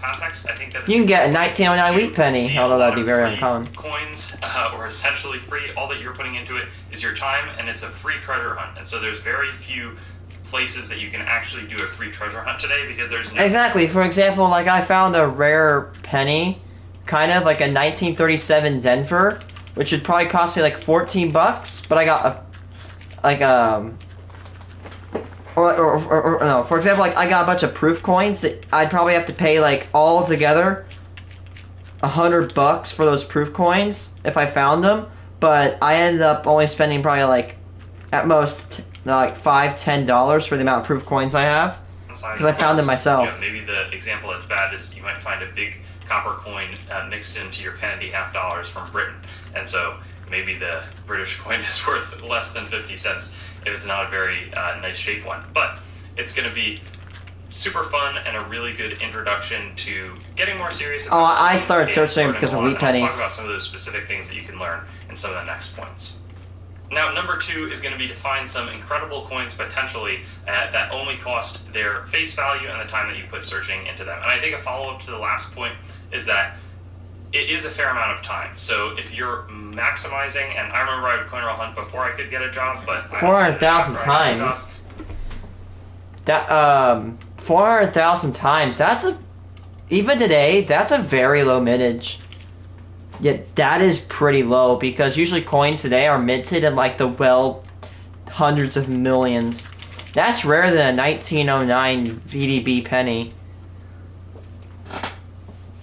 context, I think that You can get a 1909 to wheat penny, see although a that'd lot be of very free uncommon. Coins, or essentially free. All that you're putting into it is your time, and it's a free treasure hunt. And so there's very few places that you can actually do a free treasure hunt today because there's no. Exactly. For example, like I found a rare penny, kind of like a 1937 Denver, which would probably cost me like $14, but I got no. For example, like I got a bunch of proof coins that I'd probably have to pay like all together $100 for those proof coins if I found them, but I ended up only spending probably like at most like $5-10 for the amount of proof coins I have because I found them myself. You know, maybe the example that's bad is you might find a big copper coin mixed into your Kennedy $50 from Britain, and so maybe the British coin is worth less than 50 cents if it's not a very nice shaped one. But it's going to be super fun and a really good introduction to getting more serious about I started searching because of wheat pennies. I'll talk about some of those specific things that you can learn in some of the next points. Now, number 2 is going to be to find some incredible coins potentially that only cost their face value and the time that you put searching into them. And I think a follow-up to the last point is that it is a fair amount of time. So if you're maximizing, and I remember I would coin roll hunt before I could get a job, but 400,000 times. That 400,000 times. Even today, that's a very low mintage. Yet that is pretty low because usually coins today are minted in like the hundreds of millions. That's rarer than a 1909 VDB penny.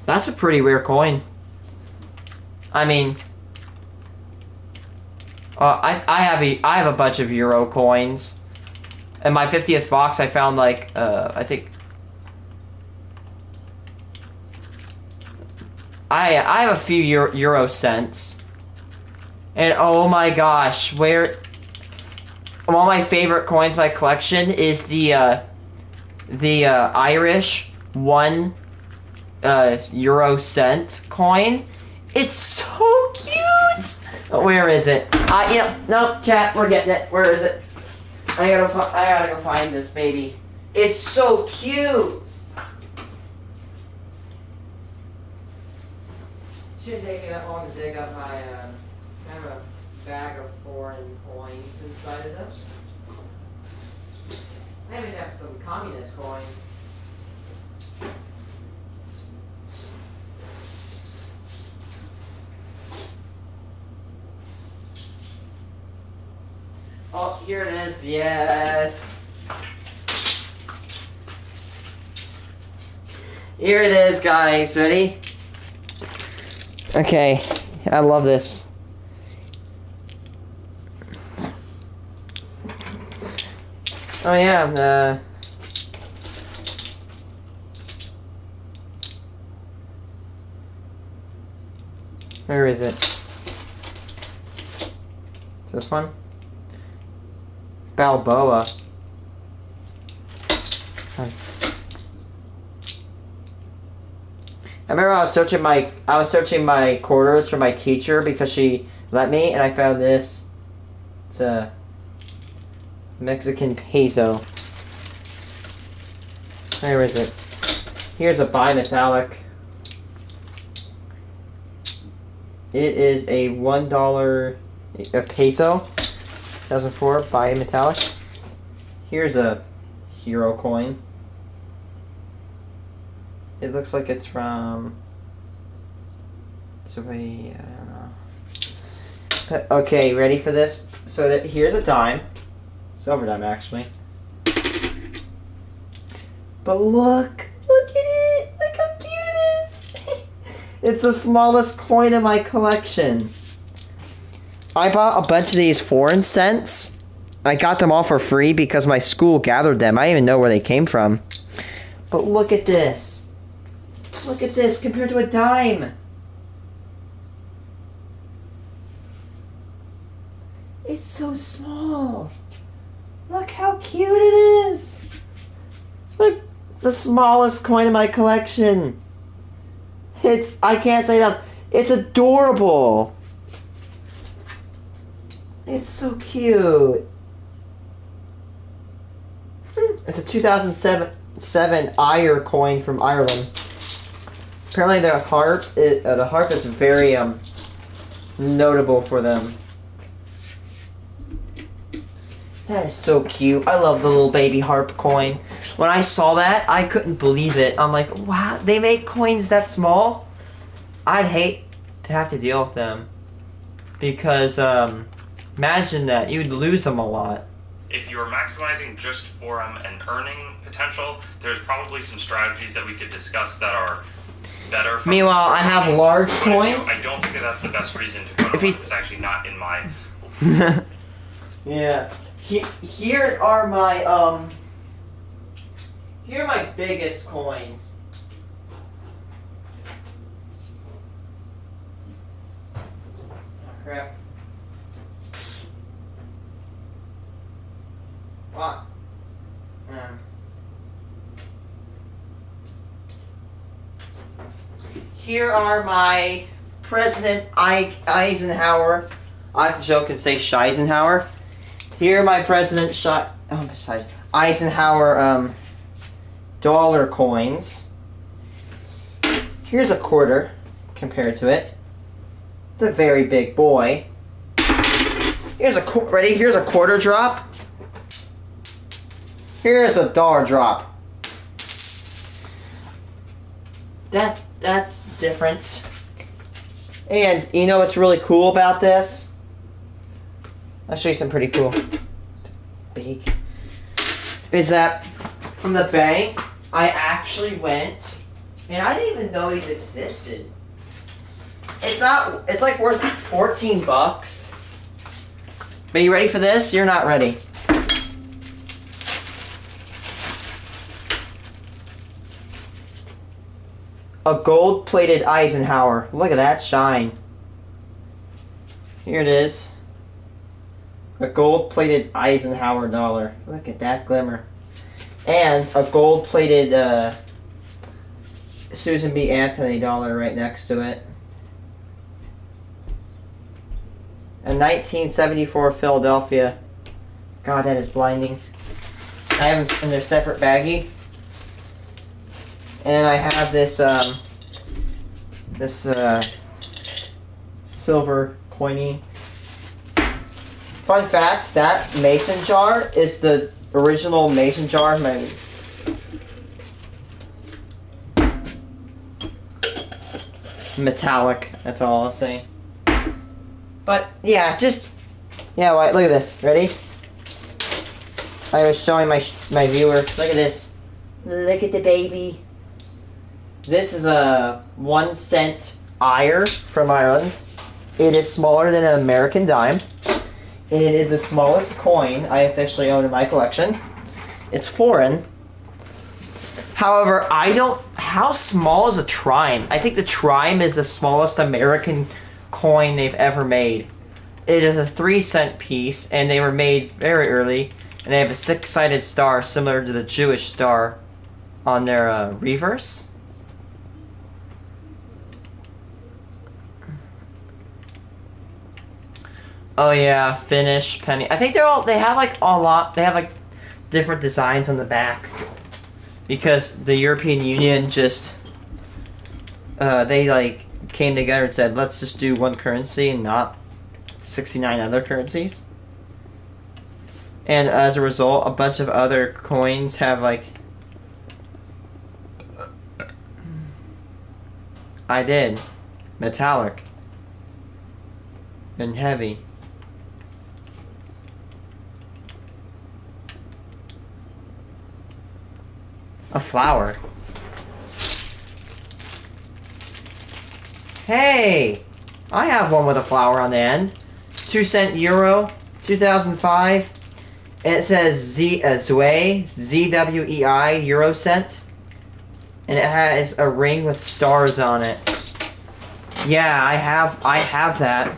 That's a pretty rare coin. I mean, I have a bunch of euro coins. In my 50th box, I found like I think I have a few euro cents, and oh my gosh, one of my favorite coins in my collection is the Irish 1 euro cent coin. It's so cute. Where is it? No, chat, we're getting it. Where is it? I gotta go find this baby. It's so cute. Shouldn't take me that long to dig up my. I have a bag of foreign coins inside of them. I even have some communist coin. Oh, here it is. Yes. Here it is, guys. Ready? Okay. I love this. Oh yeah. Where is it? Is this one? Balboa. I remember I was searching my quarters for my teacher because she let me, and I found this. It's a Mexican peso. Where is it? Here's a bimetallic. It is a $1 peso. 2004 bimetallic. Here's a hero coin. It looks like it's from. I don't know. Okay, ready for this? So here's a dime, silver dime actually. But look at it! Look how cute it is! It's the smallest coin in my collection. I bought a bunch of these foreign cents. I got them all for free because my school gathered them. I didn't even know where they came from. But look at this. Look at this compared to a dime. It's so small. Look how cute it is. It's the smallest coin in my collection. I can't say enough. It's adorable. It's so cute. It's a 2007 Ire coin from Ireland. Apparently the harp is very notable for them. That is so cute. I love the little baby harp coin. When I saw that, I couldn't believe it. I'm like, wow, they make coins that small? I'd hate to have to deal with them. Because, imagine that. You'd lose them a lot. If you're maximizing just for and earning potential, there's probably some strategies that we could discuss that are better. Meanwhile, I have large coins. I don't think that that's the best reason to go to It's actually not in my... Yeah. Here are my biggest coins. Oh, crap. What? Here are my President Eisenhower. I joke and say Scheisenhower. Here are my President Eisenhower dollar coins. Here's a quarter compared to it. It's a very big boy. Here's Here's a quarter drop. Here's a dollar drop. That's different. And you know what's really cool about this? I'll show you something pretty cool. Big. Is that from the bank, I actually went, and I didn't even know these existed. It's like worth 14 bucks. But you ready for this? You're not ready. A gold-plated Eisenhower. Look at that shine. Here it is. A gold-plated Eisenhower dollar. Look at that glimmer. And a gold-plated Susan B. Anthony dollar right next to it. A 1974 Philadelphia. God, that is blinding. I have them in their separate baggie. And I have this silver coiny. Fun fact, that mason jar is the original mason jar. Metallic, that's all I'll say. But yeah, look at this. Ready? I was showing my viewer. Look at this. Look at the baby. This is a 1 cent Eyre from Ireland. It is smaller than an American dime. It is the smallest coin I officially own in my collection. It's foreign. However, how small is a trime? I think the trime is the smallest American coin they've ever made. It is a 3 cent piece, and they were made very early, and they have a 6-sided star similar to the Jewish star on their reverse. Oh yeah, Finnish penny. I think they have like different designs on the back. Because the European Union just they like came together and said, let's just do one currency and not 69 other currencies. And as a result, a bunch of other coins have like metallic and heavy. A flower. Hey! I have one with a flower on the end. 2 cent euro, 2005. And it says Zwei, Z-W-E-I, euro cent. And it has a ring with stars on it. Yeah, I have that.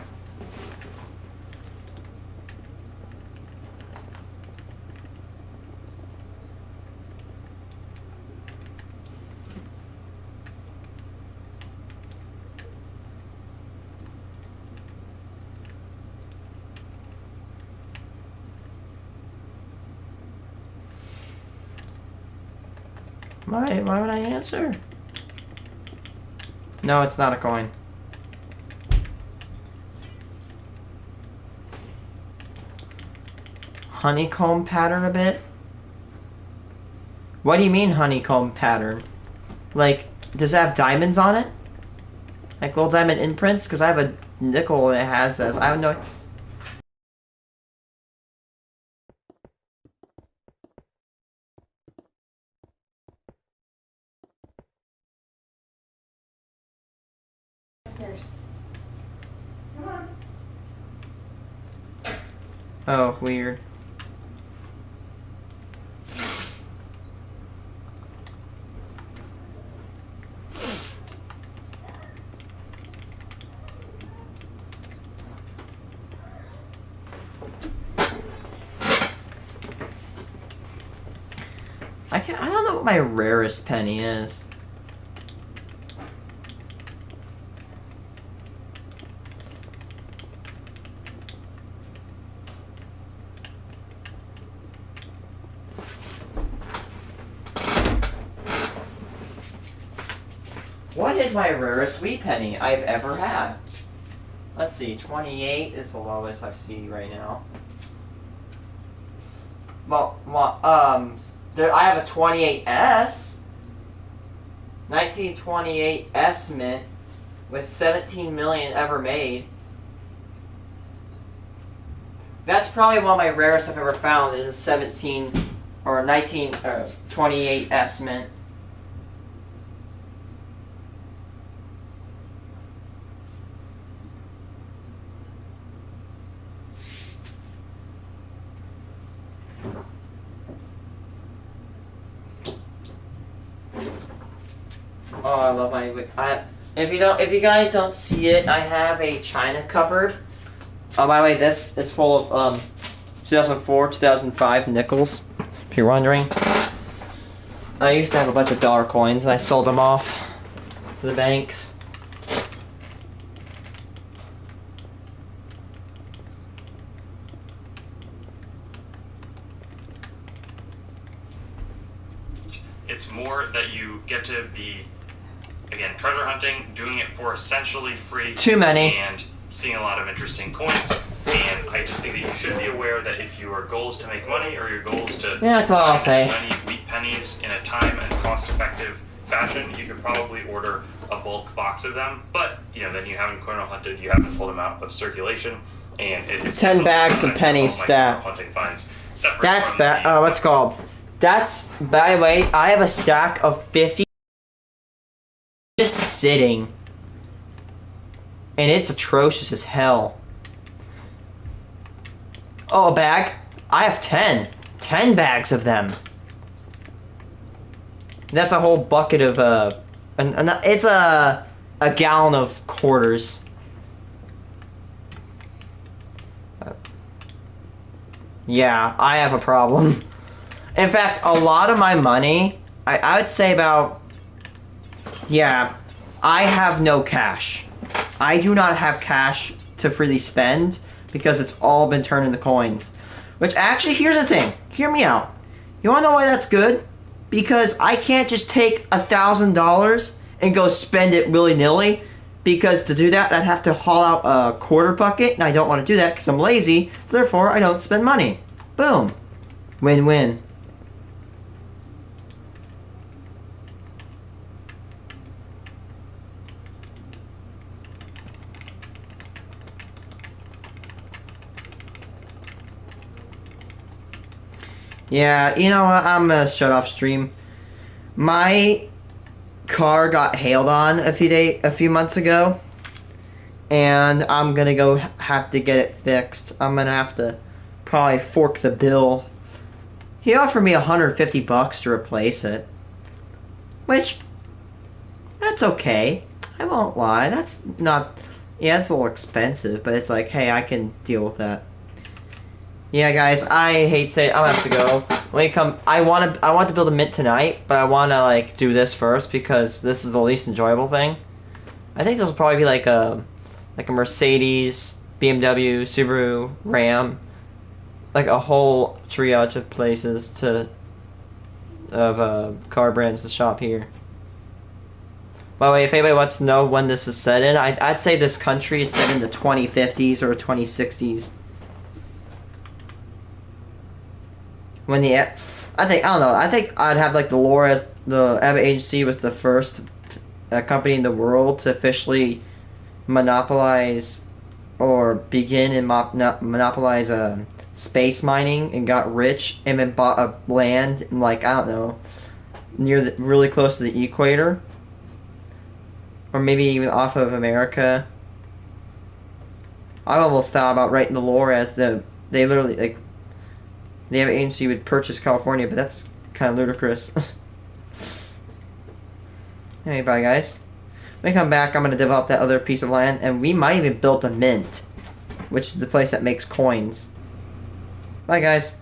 Why would I answer? No, it's not a coin. Honeycomb pattern a bit? What do you mean honeycomb pattern? Like, does it have diamonds on it? Like little diamond imprints? Because I have a nickel that has this. I have no... Oh, weird. I don't know what my rarest penny is. What is my rarest wheat penny I've ever had? Let's see, 28 is the lowest I see right now. Well, I have a 28S. 1928 S mint with 17 million ever made. That's probably one of my rarest I've ever found is a 17 or 28 S mint. Oh, I love my. If you guys don't see it, I have a china cupboard. Oh, by the way, this is full of 2004, 2005 nickels. If you're wondering, I used to have a bunch of dollar coins, and I sold them off to the banks. It's more that you get to be, again, treasure hunting, doing it for essentially free. Too many. And seeing a lot of interesting coins. And I just think that you should be aware that if your goal is to make money or your goal is to Yeah, that's all I'll say. as many wheat pennies in a time and cost-effective fashion, you could probably order a bulk box of them. But, then you haven't corner hunted, you haven't pulled them out of circulation, and it is 10 bags of pennies stacked. Hunting finds separate That's from bad. the- What's it called? That's, by the way, I have a stack of 50 just sitting. And it's atrocious as hell. Oh, a bag? I have 10. 10 bags of them. That's a whole bucket of, it's a gallon of quarters. Yeah, I have a problem. In fact, a lot of my money, I would say about, yeah, I have no cash. I do not have cash to freely spend because it's all been turned into coins. Which actually, here's the thing. Hear me out. You wanna know why that's good? Because I can't just take $1,000 and go spend it willy-nilly. Because to do that, I'd have to haul out a quarter bucket, and I don't want to do that because I'm lazy. So therefore, I don't spend money. Boom. Win-win. Yeah, you know what? I'm gonna shut off stream. My car got hailed on a few months ago, and I'm gonna go have to get it fixed. I'm gonna have to probably fork the bill. He offered me $150 to replace it, which that's okay. I won't lie. That's not. Yeah, it's a little expensive, but it's like, hey, I can deal with that. Yeah, guys, I hate to say it, I'm gonna have to go. When you come, I want to build a mint tonight, but I want to do this first because this is the least enjoyable thing. I think this will probably be like a Mercedes, BMW, Subaru, Ram, like a whole triage of places of car brands to shop here. By the way, if anybody wants to know when this is set in, I'd say this country is set in the 2050s or 2060s. When I don't know, I think I'd have like the lore as the Abbott Agency was the first company in the world to officially monopolize or begin and monopolize space mining and got rich and then bought a land in, like, I don't know, really close to the equator. Or maybe even off of America. I almost thought about writing the lore as they literally, like, the Abbott Agency would purchase California, but that's kind of ludicrous. Anyway, bye guys. When I come back, I'm going to develop that other piece of land, and we might even build a mint, which is the place that makes coins. Bye guys.